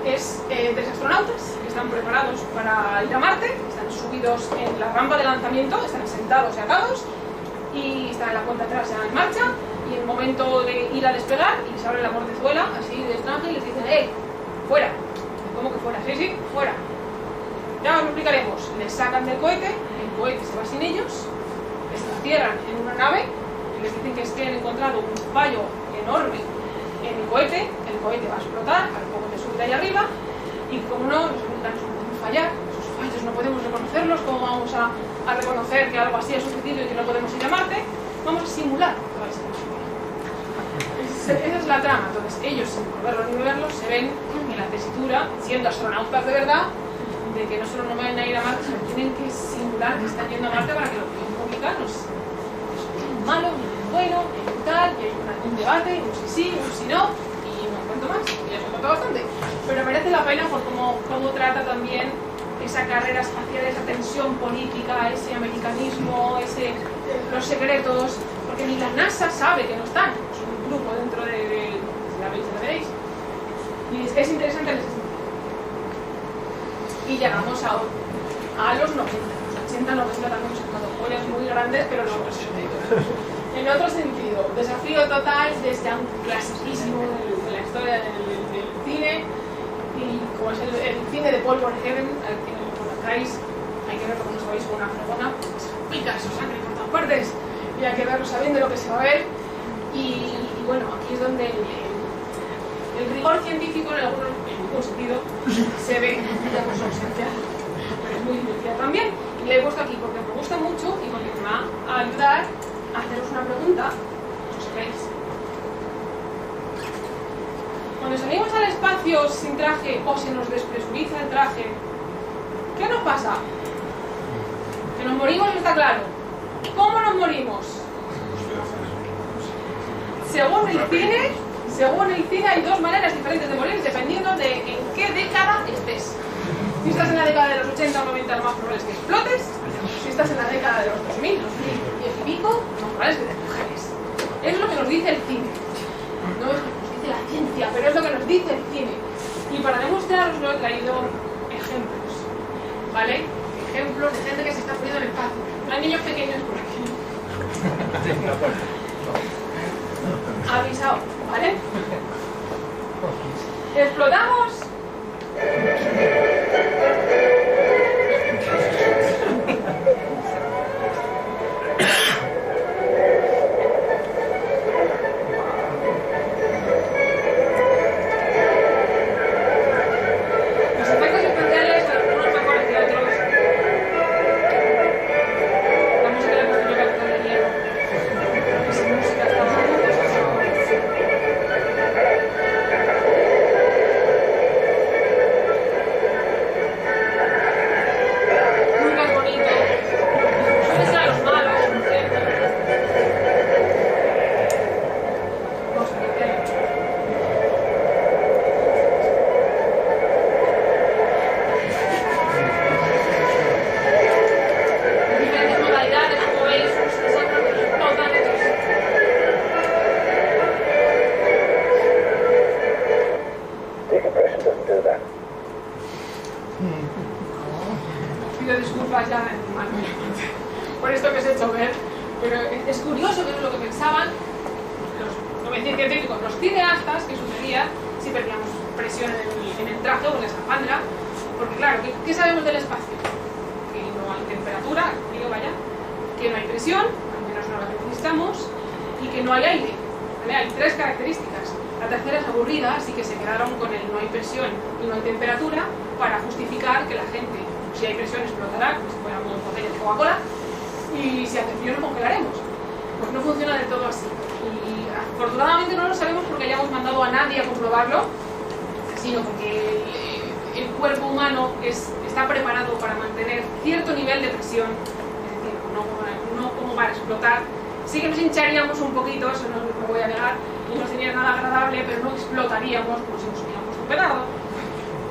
Es 3 astronautas que están preparados para ir a Marte, están subidos en la rampa de lanzamiento, están sentados y atados, y están en la cuenta atrás ya en marcha, y en el momento de ir a despegar, y les abre la portezuela, así de extranjero, y les dicen, fuera. ¿Cómo que fuera? Sí, fuera. Ya os lo explicaremos. Les sacan del cohete, el cohete se va sin ellos, les encierran en una nave, y les dicen que es que han encontrado un fallo enorme en el cohete va a explotar, al poco de subir ahí arriba, y como no, nos podemos fallar, esos fallos no podemos reconocerlos, ¿cómo vamos a reconocer que algo así ha sucedido y que no podemos ir a Marte? Vamos a simular que vais a Esa es la trama. Entonces ellos, sin verlo ni beberlo, se ven en la tesitura, siendo astronautas de verdad, de que no solo no van a ir a Marte, sino que tienen que simular que están yendo a Marte para que lo puedan publicar. Es un malo, un bueno, un tal, y hay un debate, un sí, un sí no, y no cuento más, ya os he contado bastante. Pero merece la pena por cómo trata también esa carrera espacial, esa tensión política, ese americanismo, los secretos, porque ni la NASA sabe que no están, es un grupo dentro de la veréis. Y es interesante en ese sentido. Y llegamos a los 90, los 80, 90 también hemos sacado joyas muy grandes, pero no en otro sentido. Desafío total desde un clasiquísimo de la historia del cine, y como es el cine de Paul Verhoeven, al que lo conozcáis, hay que verlo, como sabéis, con una fregona, se pica su sangre por todas partes, y hay que verlo sabiendo lo que se va a ver. Y bueno, aquí es donde el rigor científico en algún sentido se ve su ausencia, pero es muy divertida también, y la he puesto aquí porque me gusta mucho y porque me va a ayudar a haceros una pregunta, os sabéis. Cuando salimos al espacio sin traje o se nos despresuriza el traje, ¿qué nos pasa? Que nos morimos, está claro. ¿Cómo nos morimos? Según el cine hay dos maneras diferentes de morir dependiendo de en qué década estés. Si estás en la década de los 80 o 90, lo más probable es que explotes. Si estás en la década de los 2000, 2010 y pico, lo más probable es que te congeles. Eso es lo que nos dice el cine. No es lo que nos dice la ciencia, pero es lo que nos dice el cine. Y para demostraroslo he traído ejemplos, ¿vale? Ejemplos de gente que se está poniendo en el espacio. Hay niños pequeños por aquí. Avisado, ¿vale? ¿Explotamos? Los efectos especiales, algunos mejores que otros. La música de la capitán de hierro. Esa música está muy por esto que os he hecho ver, pero es curioso que es lo que pensaban los científicos, los cineastas, que sucedía si perdíamos presión en el traje o en la escafandra, porque claro, ¿qué sabemos del espacio? Que no hay temperatura, frío, vaya, que no hay presión, al menos no la necesitamos, y que no hay aire, ¿vale? Hay tres características. La tercera es aburrida, así que se quedaron con el no hay presión y no hay temperatura para justificar que la gente, si hay presión, explotará, como si fuéramos botellas de Coca-Cola, y si hace frío nos congelaremos. Pues no funciona del todo así. Y afortunadamente no lo sabemos porque hayamos mandado a nadie a comprobarlo, sino porque el cuerpo humano está preparado para mantener cierto nivel de presión, es decir, no como para explotar. Sí que nos hincharíamos un poquito, eso no lo voy a negar, y no sería nada agradable, pero no explotaríamos como si nos hubiéramos puesto un petardo.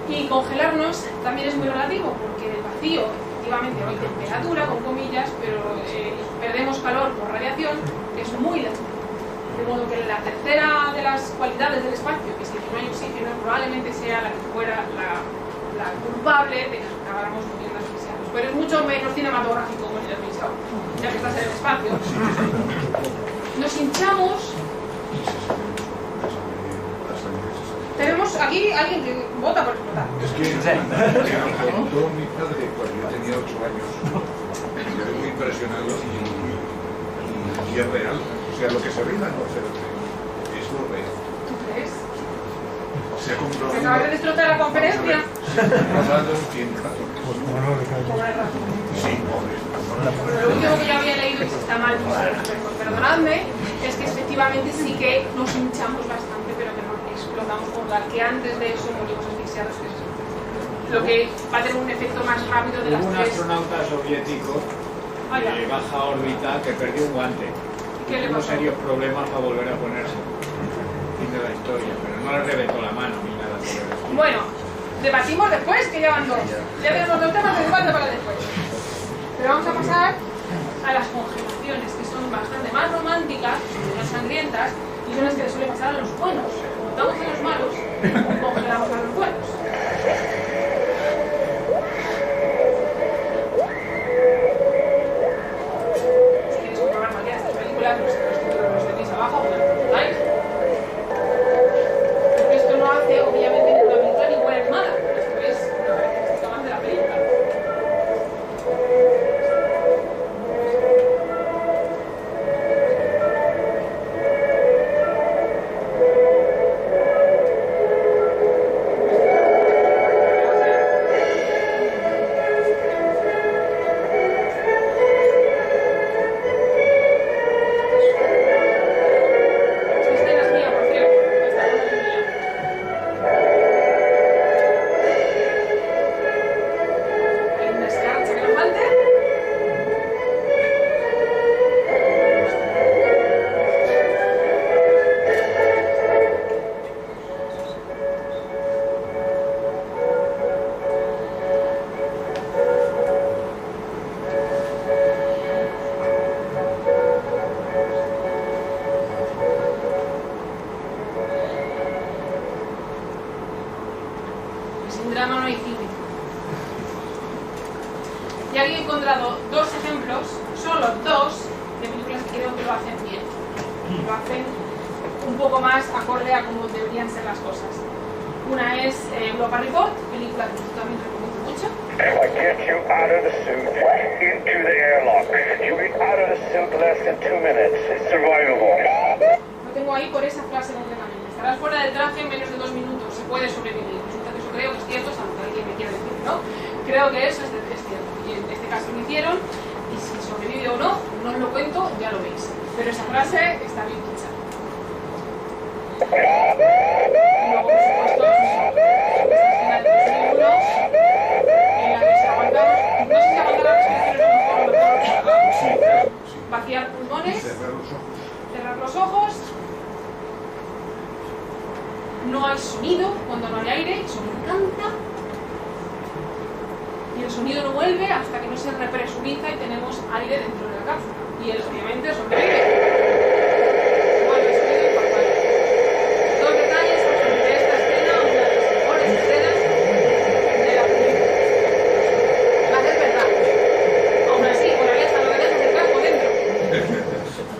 Y congelarnos también es muy relativo, porque el vacío, efectivamente, no hay temperatura, con comillas, pero perdemos calor por radiación, que es muy lento. De modo que la tercera de las cualidades del espacio, que es que no hay oxígeno, probablemente sea la que fuera la culpable de que acabáramos muriendo asfixiados. Pero es mucho menos cinematográfico como el televisor, ya que estás en el espacio. Nos hinchamos. Tenemos aquí alguien que vota por explotar. Es que me contó mi padre cuando yo tenía 8 años. Me quedé muy impresionado y es real. O sea, lo que se ve en la atmósfera es lo real. ¿Tú crees? Se ha comprobado. ¿Que acabas de destrozar la conferencia? Tiene razón. Pobre razón. Sí, pobre. Lo último que yo había leído y que está mal, perdonadme, es que efectivamente sí que nos hinchamos bastante, pero que no explotamos por tal, que antes de eso morimos asfixiados, que es lo que va a tener un efecto más rápido de las Hubo un tres. astronauta soviético de baja órbita que perdió un guante. ¿Qué le Tuvo pasó? serios problemas para volver a ponerse. Fin de la historia, pero no le reventó la mano ni nada por el estilo. Bueno, debatimos después, que ya van dos. Ya tenemos dos temas de debate para después. Pero vamos a pasar a las congelaciones, que son bastante más románticas, más sangrientas, y son las que les suele pasar a los buenos. Como estamos en los malos, congelamos a los buenos. Si queréis comprobar cualquiera de estas películas, los tenéis abajo, o los consultáis. Pero esto no hace, obviamente, ni una película ni buena ni mala. Esto es una característica más de la película. Sin drama no hay cine. Y aquí he encontrado dos ejemplos, solo dos, de películas que creo que lo hacen bien. Lo hacen un poco más acorde a cómo deberían ser las cosas. Una es Europa Report, película que yo también recomiendo mucho. I get you out of the suit, into the airlock. You'll be out of the suit less than 2 minutes. It's survivable. Lo tengo ahí por esa frase concretamente. Estarás fuera del traje en menos de 2 minutos. Se puede sobrevivir. Resulta que eso creo que es cierto, salvo que alguien me quiera decir, ¿no? Creo que eso es cierto. Y en este caso lo hicieron. Y si sobrevive o no, no os lo cuento, ya lo veis. Pero esa frase está bien dicha. Y luego, por supuesto, esta escena del libro en la que se aguantamos, no sé si aguantar la respiración o mejor, vaciar pulmones, cerrar los ojos, no hay sonido cuando no hay aire, eso me encanta, y el sonido no vuelve hasta que no se represuriza y tenemos aire dentro de la cápsula, y él obviamente sobrevive. Vuelve el sonido y cuando hay. Dos detalles de esta escena, una de las mejores escenas de la película. Va a ser verdad. Aún así, moraleja, no te dejes el casco dentro.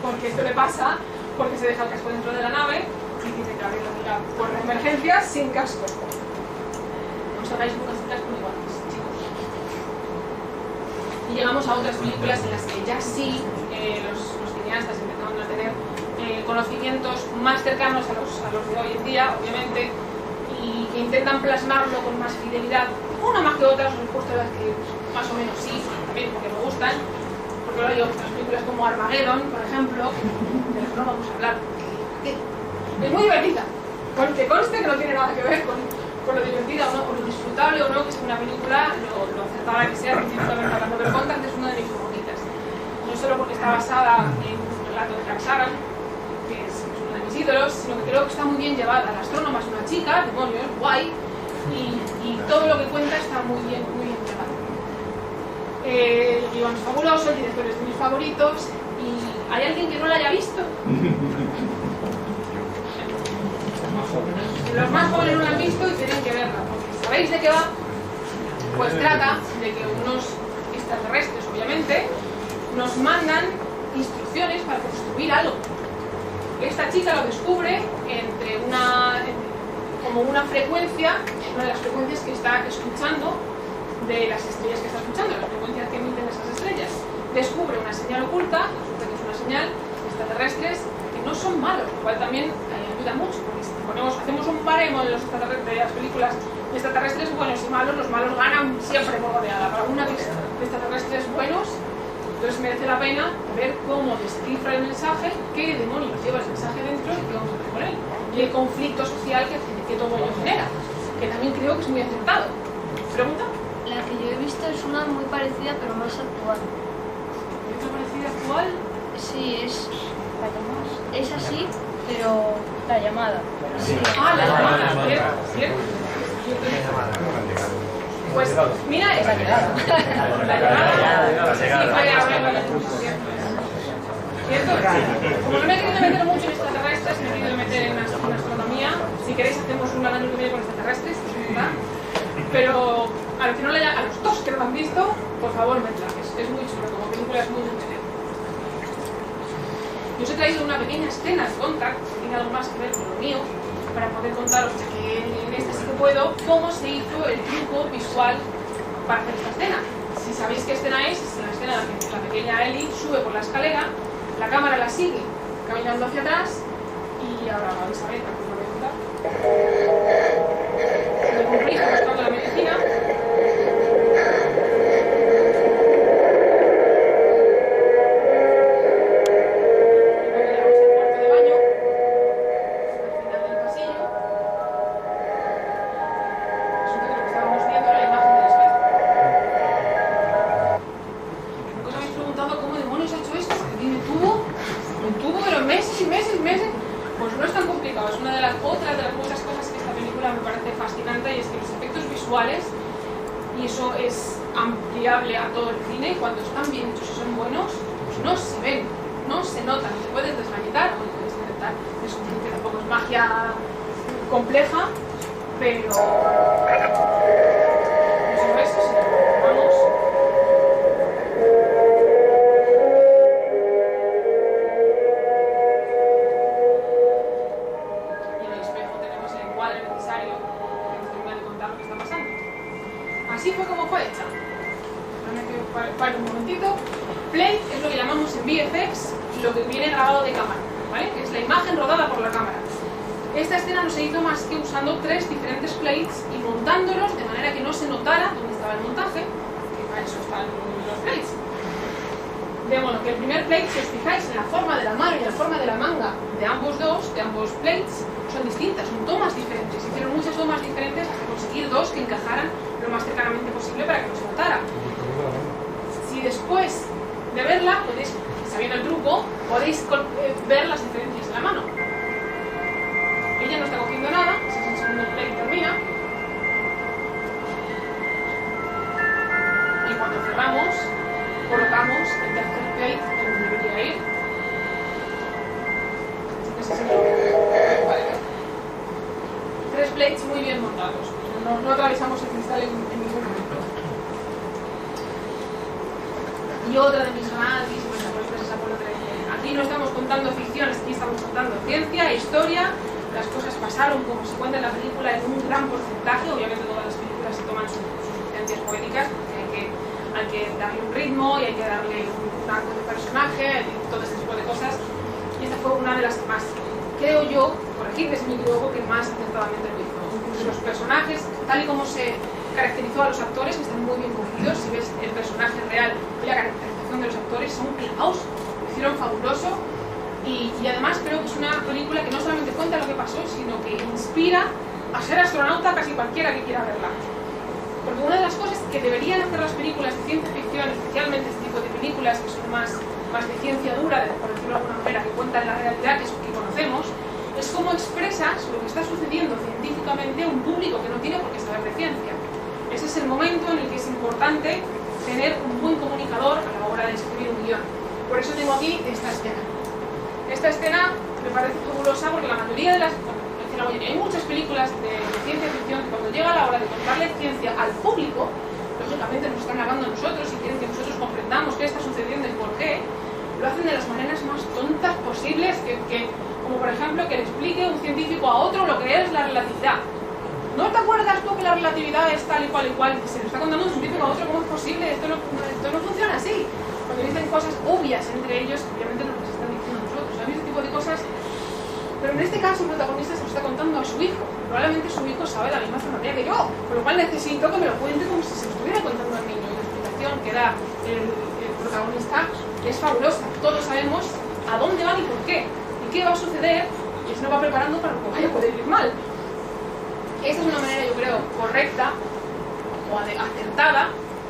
Porque esto le pasa porque se deja el casco dentro de la nave y tiene que abrir la mira por emergencias sin casco. No os hagáis nunca sin casco ni guantes, chicos. Y llegamos a otras películas en las que ya sí los cineastas empezaron a tener conocimientos más cercanos a los de hoy en día, obviamente, y que intentan plasmarlo con más fidelidad. Una más que otras, os he puesto las que más o menos sí, también porque me gustan, porque ahora hay otras películas como Armageddon, por ejemplo, de las que no vamos a hablar. Es muy divertida, que conste que no tiene nada que ver con lo divertida o no, con lo disfrutable o no, que es una película, lo acertada que sea, científicamente hablando, pero Contact es una de mis favoritas. No solo porque está basada en un relato de Jack Sagan, que es uno de mis ídolos, sino que creo que está muy bien llevada. La astrónoma es una chica, demonios, guay, y todo lo que cuenta está muy bien llevado. El guion es fabuloso, el director es de mis favoritos. ¿Y hay alguien que no la haya visto? Los más jóvenes no la han visto y tienen que verla, porque ¿sabéis de qué va? Pues trata de que unos extraterrestres, obviamente, nos mandan instrucciones para construir algo. Esta chica lo descubre como una frecuencia, una de las frecuencias que está escuchando de las estrellas que está escuchando, las frecuencias que emiten esas estrellas. Descubre una señal oculta, resulta que es una señal de extraterrestres que no son malos, lo cual también ayuda mucho, porque si hacemos un baremo de las películas de extraterrestres buenos y malos, los malos ganan siempre por goleada. Para una de extraterrestres buenos, entonces merece la pena ver cómo descifra el mensaje, qué demonios lleva el mensaje dentro y qué vamos a hacer con él. Y el conflicto social que todo ello genera, que también creo que es muy acertado. ¿Pregunta? La que yo he visto es una muy parecida pero más actual. ¿Es una parecida actual? Sí, es así, pero la llamada. Sí. Ah, la llamada, ¿cierto? Pues mira esa llegada. La llegada. ¿Cierto? Como no me he querido meter mucho en extraterrestres, me he querido meter en astronomía. Si queréis hacemos un año que viene con extraterrestres, ¿verdad? Pero a los dos que lo han visto, por favor, vedla. Es muy chulo, como película es muy entretenida. Yo os he traído una pequeña escena de Contact, que tiene algo más que ver con lo mío, para poder contaros, ya que en este sí que puedo, cómo se hizo el truco visual para hacer esta escena. Si sabéis qué escena es la escena en la que la pequeña Ellie sube por la escalera, la cámara la sigue caminando hacia atrás y ahora vais a ver, os lo voy a contar. Me compré buscando la medicina. Y eso es ampliable a todo el cine. Cuando están bien hechos y son buenos, no se ven, no se notan, se pueden desvanetar o puedes intentar descubrir que tampoco es magia compleja, pero no solo eso, sino que vamos. Y en el espejo tenemos el encuadre necesario que nos termina de contar lo que está pasando. Así fue como fue hecha. Para un momentito. Play es lo que llamamos en VFX lo que viene grabado de cámara, ¿vale? Que es la imagen rodada por la cámara. Esta escena no se hizo más que usando 3 diferentes plates y montándolos de manera que no se notara dónde estaba el montaje, que para eso están los plates. De modo que el primer plate, si os fijáis en la forma de la mano y en la forma de la manga de ambos plates, son distintas, son tomas diferentes. Hicieron muchas tomas diferentes hasta conseguir 2 que encajaran lo más cercanamente posible para que no se notara. Si después de verla, sabiendo el truco, podéis ver las diferencias de la mano. Ella no está cogiendo nada, ese es el segundo plate y termina. Y cuando cerramos, colocamos el tercer plate donde debería ir. Vale. 3 plates muy bien montados. No atravesamos el cristal en ningún momento. Y otra de mis grandísimas apuestas es Apolo 13. Aquí no estamos contando ficción, aquí estamos contando ciencia, historia. Las cosas pasaron como se cuenta en la película en un gran porcentaje. Obviamente todas las películas se toman sus licencias poéticas porque hay que darle un ritmo y hay que darle un arco de personaje y todo este tipo de cosas. Y esta fue una de las que más, creo yo, corregidme si me equivoco, que más acertadamente lo hizo. Los personajes, tal y como se caracterizó a los actores, que están muy bien cogidos, si ves el personaje real y la caracterización de los actores, son clavados, lo hicieron fabuloso. Y además creo que es una película que no solamente cuenta lo que pasó, sino que inspira a ser astronauta a casi cualquiera que quiera verla. Porque una de las cosas que deberían hacer las películas de ciencia ficción, especialmente este tipo de películas que son más de ciencia dura, por decirlo de alguna manera, que cuentan la realidad, que es lo que conocemos, Es como expresas lo que está sucediendo científicamente a un público que no tiene por qué saber de ciencia. Ese es el momento en el que es importante tener un buen comunicador a la hora de escribir un guión. Por eso tengo aquí esta escena. Esta escena me parece fabulosa porque la mayoría de las... hay muchas películas de ciencia ficción que cuando llega la hora de contarle ciencia al público, lógicamente nos están hablando a nosotros y quieren que nosotros comprendamos qué está sucediendo y por qué, lo hacen de las maneras más tontas posibles, como por ejemplo que le explique un científico a otro lo que es la relatividad. ¿No te acuerdas tú que la relatividad es tal y cual y cual? Se lo está contando un científico a otro, ¿cómo es posible? Esto no funciona así. Cuando dicen cosas obvias entre ellos, obviamente no las están diciendo nosotros. Hay ese tipo de cosas. Pero en este caso el protagonista se lo está contando a su hijo. Probablemente su hijo sabe la misma materia que yo, por lo cual necesito que me lo cuente como si se lo estuviera contando al niño. Y la explicación que da el protagonista es fabulosa. Todos sabemos a dónde van y por qué. Y qué va a suceder, y se nos va preparando para lo que vaya a poder ir mal. Esa es una manera, yo creo, correcta o acertada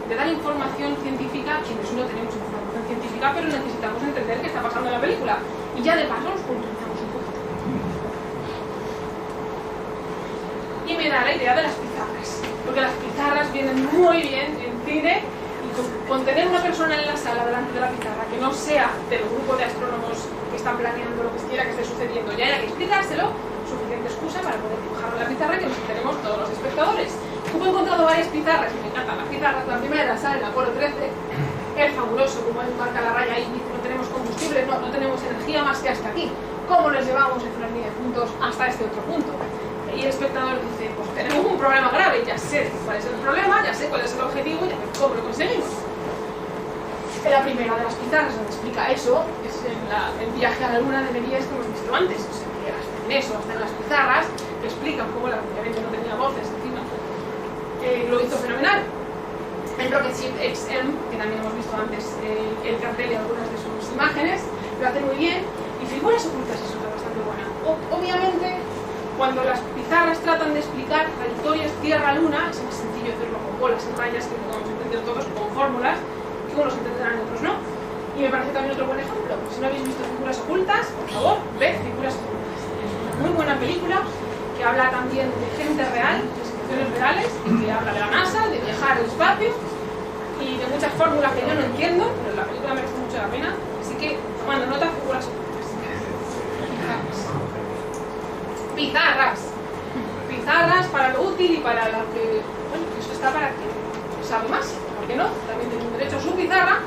de dar información científica, quienes no tenemos información científica, pero necesitamos entender qué está pasando en la película. Y ya de paso nos puntualizamos un poquito. Y me da la idea de las pizarras, porque las pizarras vienen muy bien en cine, y con tener una persona en la sala delante de la pizarra que no sea del grupo de astrónomos que están planeando lo que quiera que esté sucediendo, ya haya que explicárselo, suficiente excusa para poder dibujarlo en la pizarra y que nos enteremos todos los espectadores. Como he encontrado varias pizarras y me encantan las pizarras, la primera sale en Apolo 13, es fabuloso como él marca la raya ahí, dice no tenemos combustible, no tenemos energía más que hasta aquí. ¿Cómo les llevamos en una línea de puntos hasta este otro punto? Y el espectador dice, pues tenemos un problema grave, ya sé cuál es el problema, ya sé cuál es el objetivo, ya sé cómo lo conseguimos. La primera de las pizarras donde explica eso es el viaje a la luna de Méliès que hemos visto antes. O sea, que hasta en eso, hasta en las pizarras, que explican cómo obviamente no tenía voces encima. Lo hizo fenomenal. En Rocket Ship XM, que también hemos visto antes el cartel y algunas de sus imágenes, lo hace muy bien. Y figuras ocultas es otra bastante buena. Obviamente, cuando las pizarras tratan de explicar trayectorias Tierra-Luna, es más sencillo hacerlo con bolas y rayas que podemos entender todos, con fórmulas, que unos entenderán y otros no. Y me parece también otro buen ejemplo. Si no habéis visto Figuras Ocultas, por favor, ved Figuras Ocultas. Es una muy buena película que habla también de gente real, de situaciones reales, y que habla de la NASA, de viajar al espacio y de muchas fórmulas que yo no entiendo, pero la película merece mucho la pena. Así que, tomando nota, Figuras Ocultas. Pizarras. Pizarras para lo útil y para lo que... Bueno, eso está para que sabe más. ¿Por qué no? También tiene un derecho a su pizarra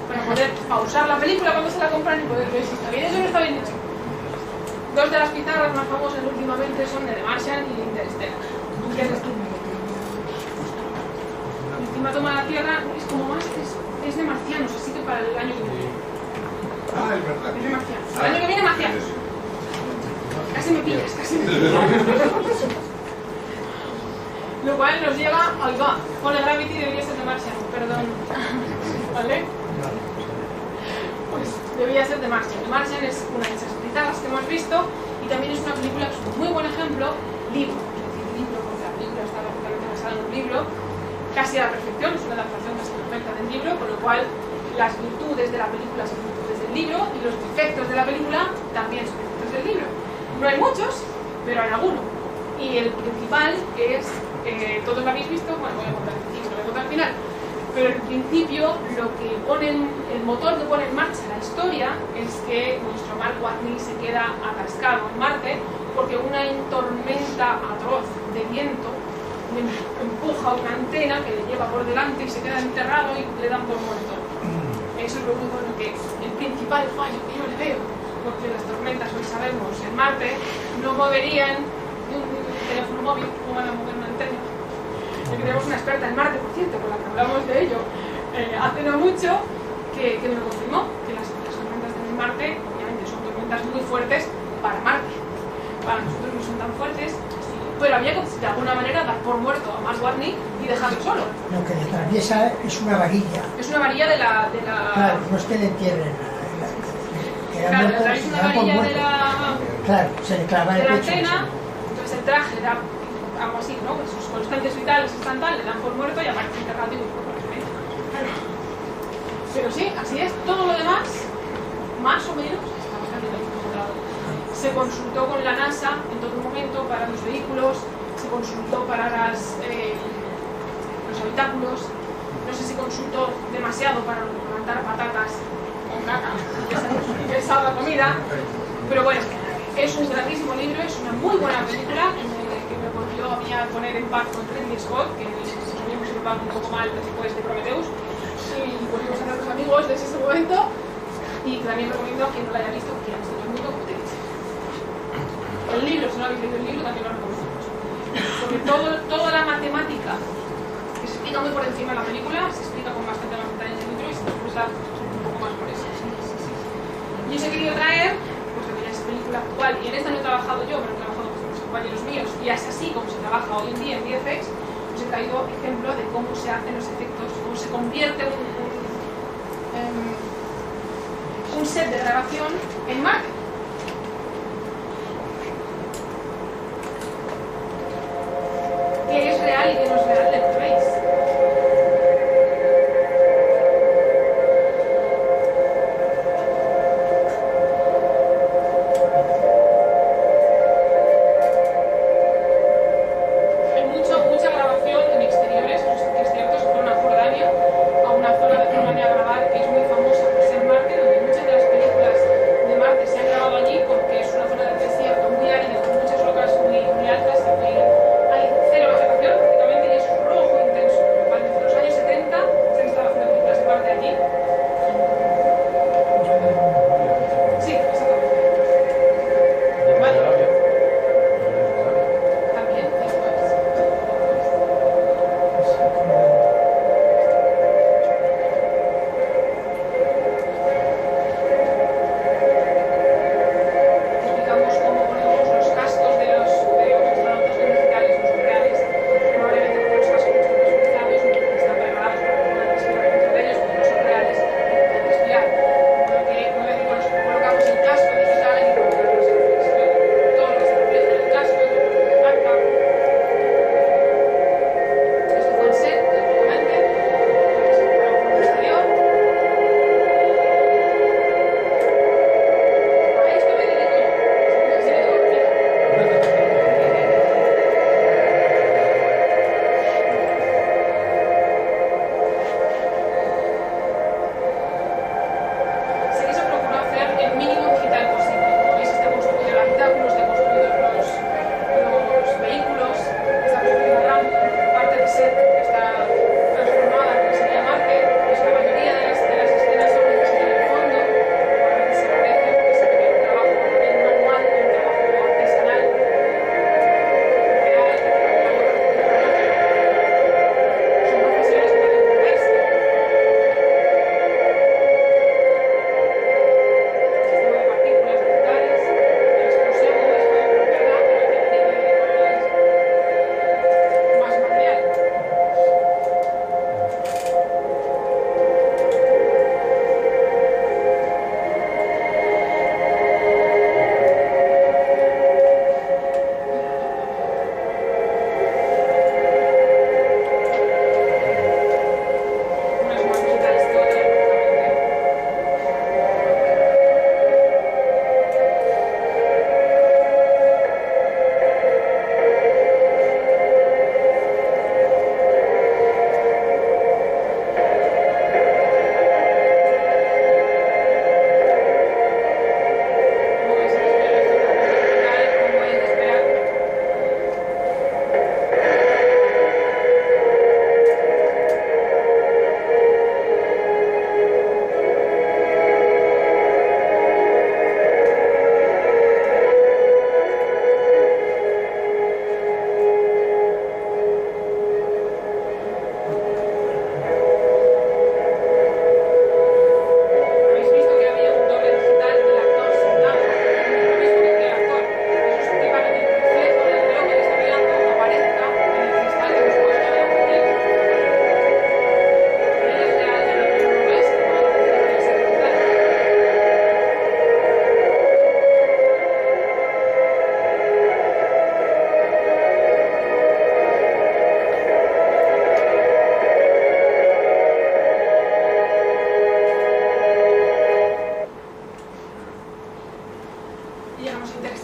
para poder pausar la película cuando se la compran y poder ver si está bien hecho o no está bien hecho. Dos de las pizarras más famosas últimamente son de The Martian y Interstellar. ¿Qué es esto? La última toma de la Tierra es como más, es de marcianos, así que para el año que viene. Ah, es verdad. Es de marcianos. El año que viene marcianos. Casi me pillas, casi me pillas. Lo cual nos lleva al GA. Con el Gravity debería ser de Martian, perdón. ¿Vale? Pues debería ser de Martian. The Martian es una de esas pizarras que hemos visto y también es una película que es un muy buen ejemplo, libro. Es decir, libro, porque la película está perfectamente basada en un libro, casi a la perfección, es una adaptación casi perfecta del libro, con lo cual las virtudes de la película son virtudes del libro y los defectos de la película también son defectos del libro. No hay muchos, pero hay alguno. Y el principal es, todos lo habéis visto, bueno, voy a contar el principio, lo voy a contar al final, pero en principio lo que pone, el motor que pone en marcha la historia es que nuestro Mark Watney se queda atascado en Marte porque una tormenta atroz de viento le empuja una antena que le lleva por delante y se queda enterrado y le dan por muerto. Eso es lo único en lo que el principal fallo que yo le veo, porque las tormentas, hoy sabemos, en Marte no moverían un teléfono móvil, como van a mover una antena. Y tenemos una experta en Marte, por cierto, con la que hablamos de ello hace no mucho, que me lo confirmó, que las tormentas de Marte, obviamente, son tormentas muy fuertes para Marte. Para nosotros no son tan fuertes, pero había que de alguna manera dar por muerto a Mark Watney y dejarlo solo. Lo que le atraviesa es una varilla. Es una varilla de la... Claro, no es que le entierren. Claro, le atraviesa una varilla de la... Claro, se le clava el de la pecho. antena, entonces el traje le da algo así, ¿no? Que sus constantes vitales están tal, le dan por muerto y aparece enterrado y muy poco claro. Pero sí, así es. Todo lo demás, más o menos, está bastante bien encontrado. se consultó con la NASA en todo momento para los vehículos, se consultó para los habitáculos, no sé si consultó demasiado para levantar patatas con caca, que es la comida, pero bueno, es un grandísimo libro, es una muy buena película que me volvió a mí a poner en paz con Ridley Scott, que nos habíamos llevado un poco mal después de Prometheus, y volvimos a ser los amigos desde ese momento, y también recomiendo a quien no la haya visto, que todo el mundo utilice. El libro, si no habéis leído el libro, también lo recomiendo mucho, porque toda la matemática que se explica muy por encima de la película, se explica con bastante más detalle en el libro y se desglosa un poco más por eso. Y os he querido traer, pues que es película actual, y en esta no he trabajado yo, pero he trabajado con los compañeros míos, y es así como se trabaja hoy en día en VFX. Os he traído ejemplo de cómo se hacen los efectos, cómo se convierte un set de grabación en Marte. ¿Qué es real y qué no es real de lo que veis? Mucha grabación en exteriores, que es cierto, se fueron a Jordania, a una zona de Jordania a grabar que es muy famosa por ser Marte, donde muchas de las películas de Marte se han grabado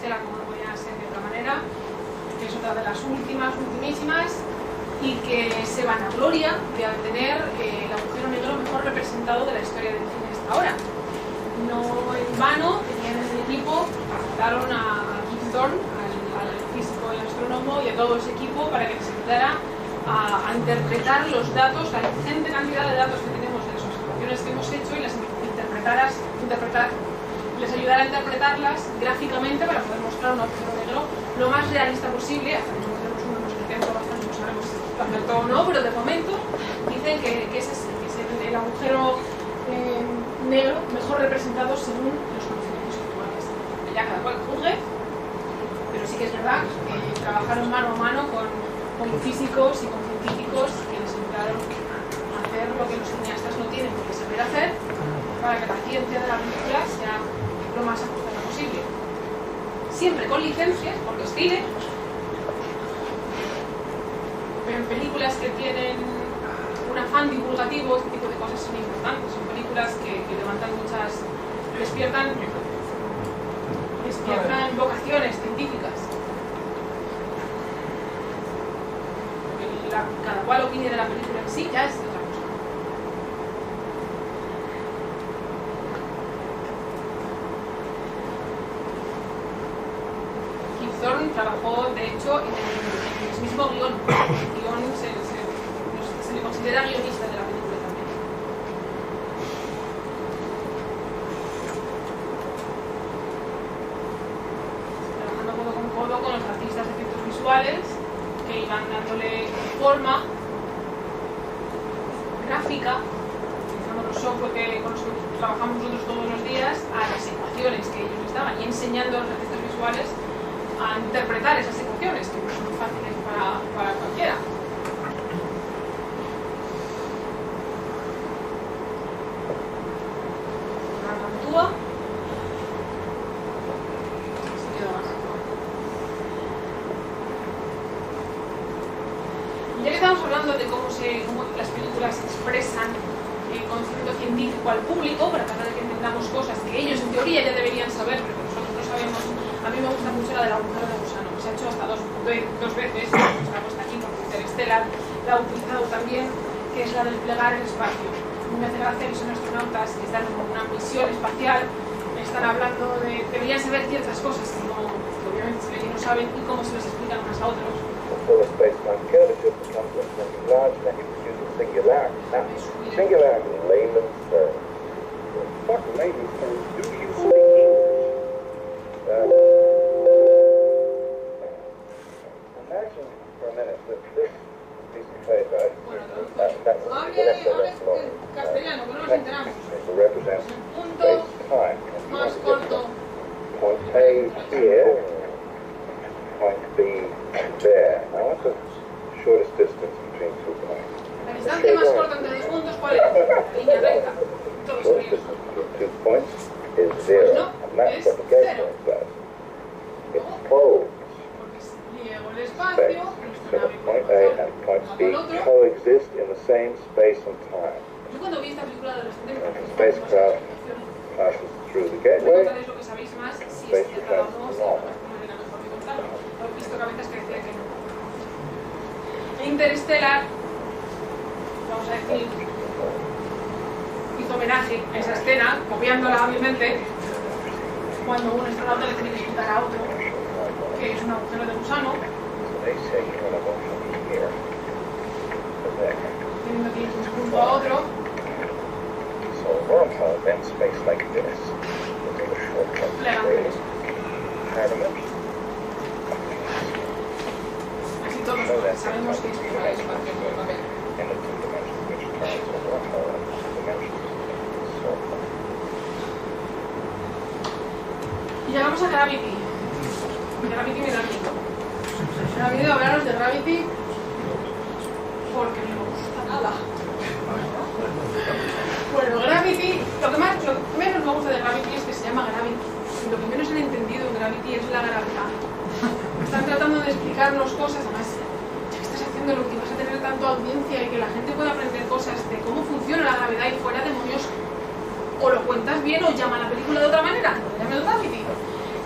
Interstellar, como no podía ser de otra manera, que es otra de las ultimísimas, y que se vanagloria de tener el agujero negro mejor representado de la historia del cine hasta ahora. No en vano tenían en el equipo, aceptaron a Kip Thorne, al físico y astrónomo, y a todo ese equipo para que les ayudara a interpretar los datos, la ingente cantidad de datos que tenemos de las observaciones que hemos hecho y les ayudara a interpretarlas gráficamente para poder mostrar un agujero negro lo más realista posible. Hasta que no tenemos uno, nos metemos bastante, no sabemos si lo acertó o no, pero de momento dicen que ese es el agujero negro mejor representado según los conocimientos actuales. Ya cada cual juzgue, pero sí que es verdad que trabajaron mano a mano con físicos y con científicos que les ayudaron a hacer lo que los cineastas no tienen por qué saber hacer para que la ciencia de la película sea lo más ajustada posible. Siempre con licencias, porque es cine, pero en películas que tienen un afán divulgativo, este tipo de cosas son importantes. Son películas que levantan muchas, despiertan vocaciones científicas. Cada cual opine de la película en sí ya es otra cosa. Kip Thorne trabajó, de hecho, en el mismo guión. El guión se le considera guionista de la película también. Trabajando codo con codo con los artistas de efectos visuales que iban dándole forma gráfica, utilizando los software con los que trabajamos nosotros todos los días, a las ecuaciones que ellos les daban y enseñando a los artistas visuales a interpretar esas ecuaciones, que no son fáciles para cualquiera. Gargantúa. Ya que estamos hablando de cómo las películas expresan el concepto científico al público, para tratar de que entendamos cosas que ellos en teoría ya deberían saber, pero que nosotros no sabemos. A mí me gusta mucho la del agujero de gusano, que se ha hecho hasta dos veces, está puesta aquí porque Interstellar la ha utilizado también, que es la del plegar el espacio. A mí me hace gracia que son astronautas que están en una misión espacial, están hablando de, deberían saber ciertas cosas que obviamente no saben, y cómo se les explican unos a otros. Full space-time curvature becomes something large that you produce a singularity. Now, singularity in layman's terms. What layman's terms do you speak English? Imagine for a minute that this piece of paper, that's represents space-time. Point A here, point B there. Now what's the shortest distance between 2 points? La distancia más corta entre dos puntos, ¿cuál es? La línea recta. Shortest distance between 2 points is 0. And that's what the gauge says. It's closed. Space. So point A and point B coexist in the same space and time. Yo cuando vi esta película de los And the spacecraft passes through the gateway. lo que sabéis más si es cierta o no, si es mejor que contarlo. He visto cabezas que decían que no. Interstellar, vamos a decir, hizo homenaje a esa escena, copiándola obviamente, cuando un astronauta le tiene que explicar a otro que es un agujero de gusano, teniendo que ir de un punto a otro. So a wormhole in space like this is a shortcut to higher dimension. Así todos sabemos que es una espacio por el papel. In the 2 dimensions which turns a wormhole into 2 dimensions. Y llegamos a Gravity. Gravity me da miedo. Me ha venido a hablaros de Gravity porque no me gusta nada. Bueno, Gravity, lo que menos me gusta de Gravity es que se llama Gravity. Y lo que menos han entendido en Gravity es la gravedad. Están tratando de explicarnos cosas, además, ya que estás haciendo lo que vas a tener tanto audiencia y que la gente pueda aprender cosas de cómo funciona la gravedad y fuera demonios, o lo cuentas bien o llama a la película de otra manera, no lo llames Gravity.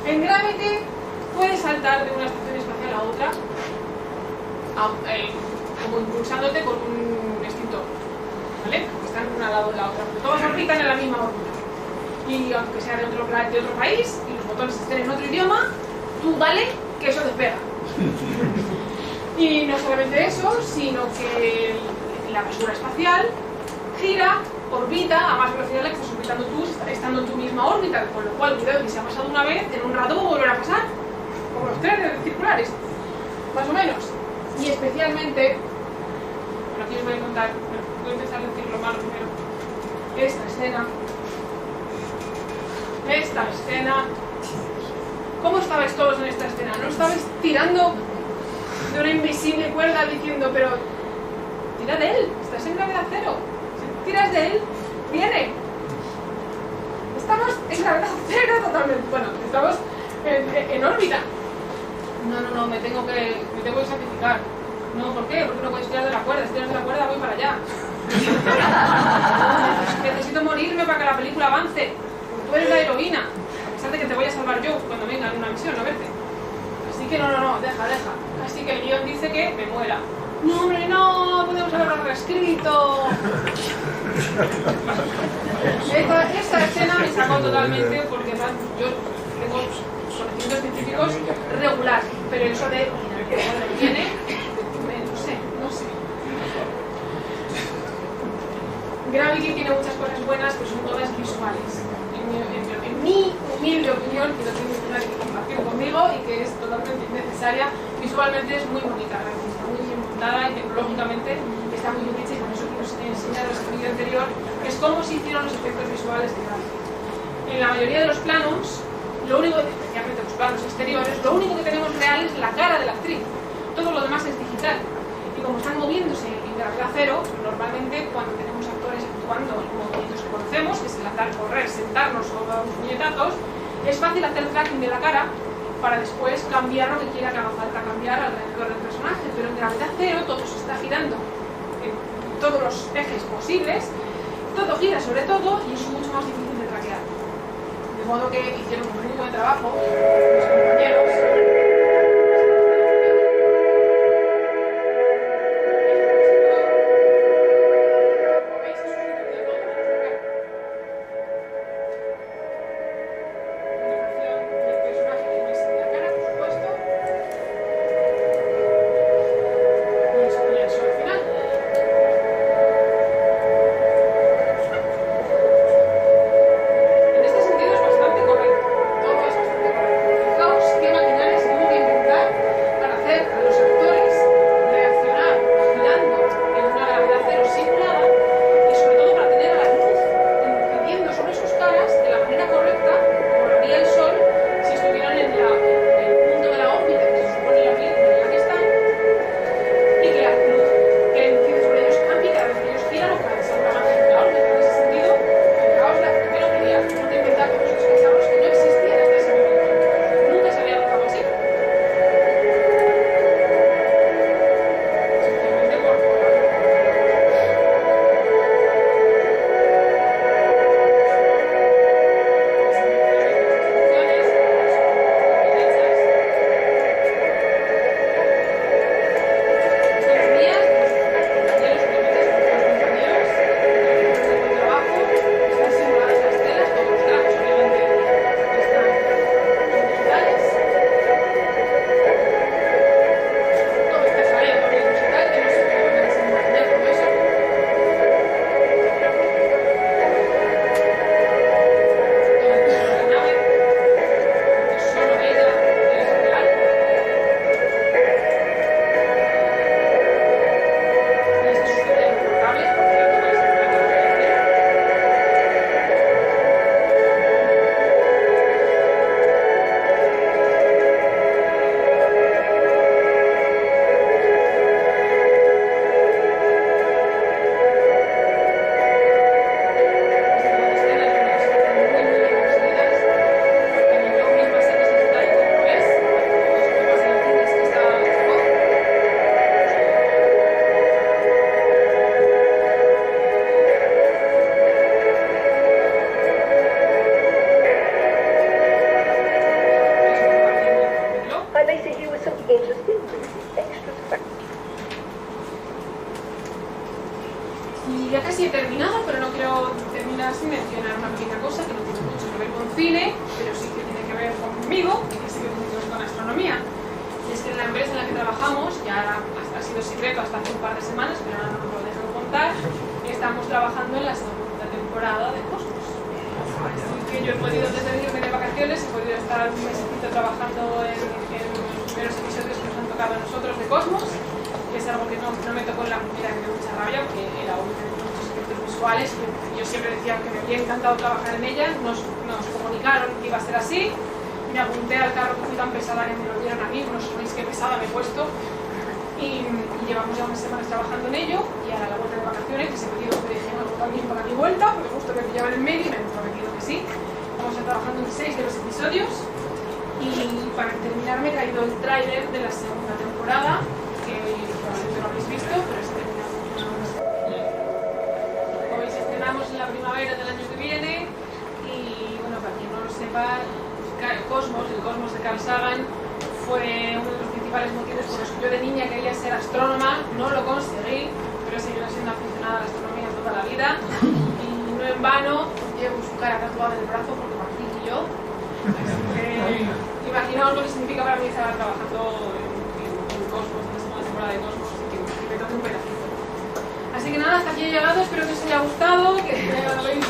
En Gravity puedes saltar de una estación espacial a otra, como impulsándote con un extintor, ¿vale? Están una al lado de la otra, porque todos orbitan en la misma órbita. Y aunque sea de otro país y los botones estén en otro idioma, tú dale que eso despega. Y no solamente eso, sino que la basura espacial gira, orbita a más velocidad de la que estás orbitando tú, estando en tu misma órbita, con lo cual cuidado que si ha pasado una vez, en un rato va a volver a pasar, como los trenes circulares, más o menos. Y especialmente, bueno, aquí os voy a contar, voy a empezar a decir lo malo primero. Esta escena, ¿cómo estabais todos en esta escena? ¿No estabais tirando de una invisible cuerda diciendo, pero tira de él, estás en gravedad cero, si tiras de él, viene? Estamos en gravedad cero totalmente, bueno, estamos en órbita. No, me tengo que sacrificar. No, ¿por qué? Porque no puedes tirar de la cuerda, si tiras de la cuerda voy para allá. Necesito morirme para que la película avance. Tú eres la heroína, a pesar de que te voy a salvar yo cuando venga en una misión, ¿no verte? Así que no, deja. Así que el guión dice que me muera. No, hombre, no, podemos haberlo reescrito. Esta escena me sacó totalmente porque yo tengo conocimientos científicos regular, pero eso de dónde viene, no sé. Gravity tiene muchas cosas buenas, pero son todas visuales. En mi humilde opinión, que no tiene nadie que compartir conmigo y que es totalmente innecesaria, visualmente es muy bonita, está muy bien montada y tecnológicamente está muy bien hecha, y por eso quiero enseñaros en el vídeo anterior, es cómo se hicieron los efectos visuales de Gravity. En la mayoría de los planos, lo único, especialmente los planos exteriores, lo único que tenemos real es la cara de la actriz, todo lo demás es digital. Y como están moviéndose en gravedad cero, normalmente cuando tenemos actores actuando en movimientos que conocemos, que es el andar, correr, sentarnos o dar unos puñetazos, es fácil hacer tracking de la cara para después cambiar lo que quiera que haga falta cambiar alrededor del personaje, pero en gravedad cero todo se está girando en todos los ejes posibles, todo gira sobre todo y es mucho más difícil de traquear. De modo que hicieron un muy buen trabajo mis compañeros. En este sentido es bastante correcto, todo es bastante correcto. Fijaos que sí he terminado, pero no quiero terminar sin mencionar una pequeña cosa que no tiene mucho que ver con cine, pero sí que tiene que ver conmigo y que sí que tiene que ver con astronomía. Y es que en la empresa en la que trabajamos, ya ha sido secreto hasta hace un par de semanas, pero ahora no me lo dejan contar, estamos trabajando en la segunda temporada de Cosmos. Así que yo he podido, desde venirme de vacaciones, he podido estar un mesecito trabajando en los primeros episodios que nos han tocado a nosotros de Cosmos, que es algo que no me tocó en la primera, que me dio mucha rabia, porque era muchos efectos visuales, y yo siempre decía que me había encantado trabajar en ella, nos comunicaron que iba a ser así, me apunté al carro que fui tan pesada que me lo dieron a mí, no sabéis qué pesada me he puesto, y llevamos ya unas semanas trabajando en ello, y ahora la vuelta de vacaciones, que se me pedido que dejé algo también para mi vuelta, porque justo me pillaban en medio y me han prometido que sí. Vamos a estar trabajando en 6 de los episodios, y para terminar me he traído el tráiler de la segunda temporada, que probablemente lo habéis visto, pero como veis, estrenamos en la primavera del año que viene, y bueno, para quien no lo sepa, el Cosmos de Carl Sagan, fue uno de los principales motivos por los que yo de niña quería ser astrónoma. No lo conseguí, pero he seguido siendo aficionada a la astronomía toda la vida, y no en vano llevo su cara tatuada en el brazo porque Martín y yo. Imaginaos lo que significa para mí estar trabajando en Cosmos, en la segunda temporada de Cosmos, así que me toque un pedacito. Así que nada, hasta aquí he llegado, espero que os haya gustado, que lo veis.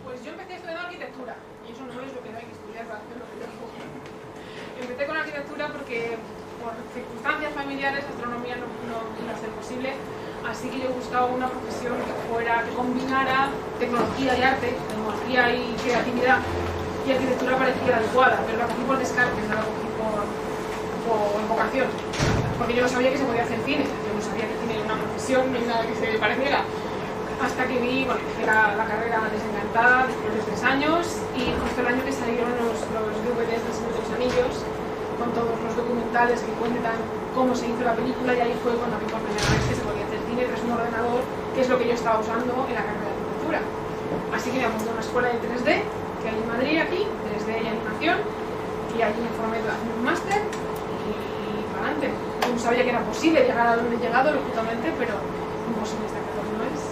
Pues yo empecé estudiando arquitectura, y eso no es lo que hay que estudiar para hacer lo que yo hago. Empecé con arquitectura porque por circunstancias familiares astronomía no iba a ser posible, así que yo buscaba una profesión que combinara tecnología y arte, tecnología y creatividad, y arquitectura parecía adecuada, pero la cogí por descarte, no la cogí por vocación, porque yo no sabía que se podía hacer cine, yo no sabía que cine era una profesión ni nada que se pareciera. Hasta que vi, bueno, empecé la carrera desencantada después de 3 años, y justo el año que salieron los DVDs del Señor de los Anillos, con todos los documentales que cuentan cómo se hizo la película, y ahí fue cuando vi por primera vez que se podía hacer cine tras un ordenador, que es lo que yo estaba usando en la carrera de arquitectura. Así que me apunté a una escuela de 3D, que hay en Madrid aquí, 3D y animación, y allí me formé de hacer un máster, y para adelante. Yo no sabía que era posible llegar a donde he llegado, lógicamente, pero imposible está claro que no es.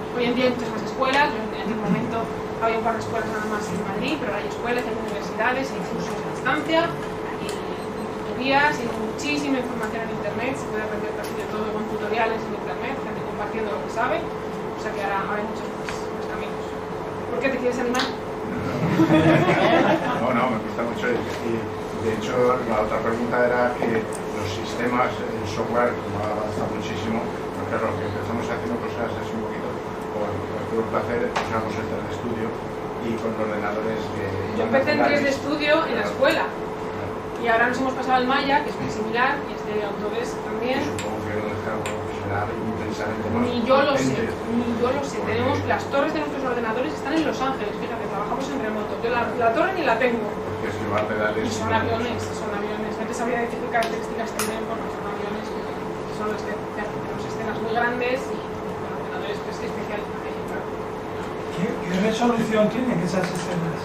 Hoy en día hay muchas más escuelas, yo en aquel momento había un par de escuelas nada más en Madrid, pero hay escuelas, hay universidades, hay cursos a distancia, y tutorías, y muchísima información en internet, se puede aprender casi de todo con tutoriales en internet, gente compartiendo lo que sabe, o sea que ahora hay muchos más caminos. ¿Por qué te quieres animar? No, me gusta mucho, y de hecho la otra pregunta era que los sistemas, el software, como ha avanzado muchísimo, pero claro, lo que empezamos haciendo cosas es un poquito por placer, usamos el 3D Studio, y con ordenadores que... Yo empecé en 3D Studio en la escuela, y ahora nos hemos pasado al Maya, que es muy similar, y es de Autodesk también. Supongo que no será intensamente más. Ni yo lo sé, tenemos las torres de nuestros ordenadores están en Los Ángeles, fíjate, trabajamos en remoto, yo la torre ni la tengo. Porque es que va a pedales... Y son aviones, antes sabía decir que características tienen, bueno, son aviones que son los que tenemos escenas muy grandes y ordenadores especiales para ello, claro. ¿Qué resolución tienen esas escenas?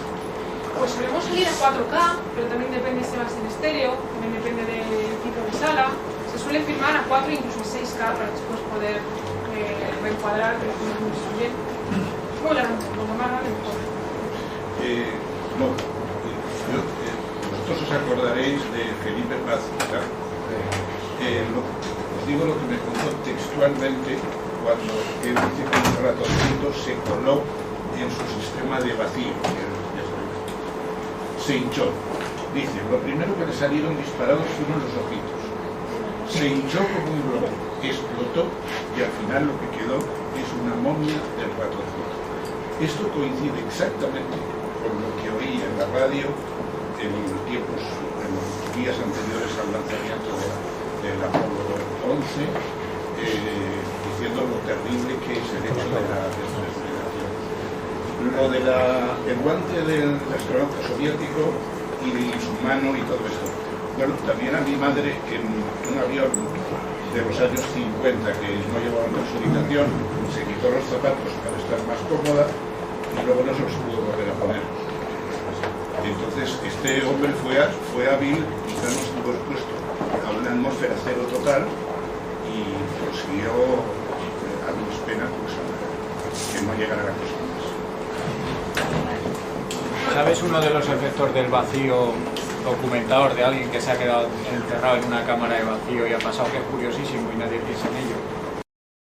Pues solemos salir a 4K, pero también depende si vas en estéreo, también depende del tipo de sala. Se suele filmar a 4 e incluso a 6K para después poder reencuadrar, pero muy bien. Muy grande, como más grande mejor. Vosotros os acordaréis de Felipe Paz, ¿verdad? Os digo lo que me contó textualmente cuando él dice que un ratoncito se coló en su sistema de vacío. Se hinchó. Dice, lo primero que le salieron disparados fueron los ojitos. Se hinchó como un globo, explotó y al final lo que quedó es una momia del ratoncito. Esto coincide exactamente con lo que oí en la radio en los días anteriores al lanzamiento del Apolo 11, diciendo lo terrible que es el hecho de la desfragmentación. Lo del guante del astronauta soviético y su mano y todo esto. Bueno, también a mi madre en un avión de los años 50 que no llevaba consolidación, se quitó los zapatos para estar más cómoda y luego no se los pudo volver a poner. Entonces este hombre fue hábil y nos tuvo expuesto a una atmósfera cero total y consiguió, a mis penas, pues, que no llegara a las personas. ¿Sabes uno de los efectos del vacío documentador de alguien que se ha quedado encerrado en una cámara de vacío y ha pasado, que es curiosísimo y nadie piensa en ello?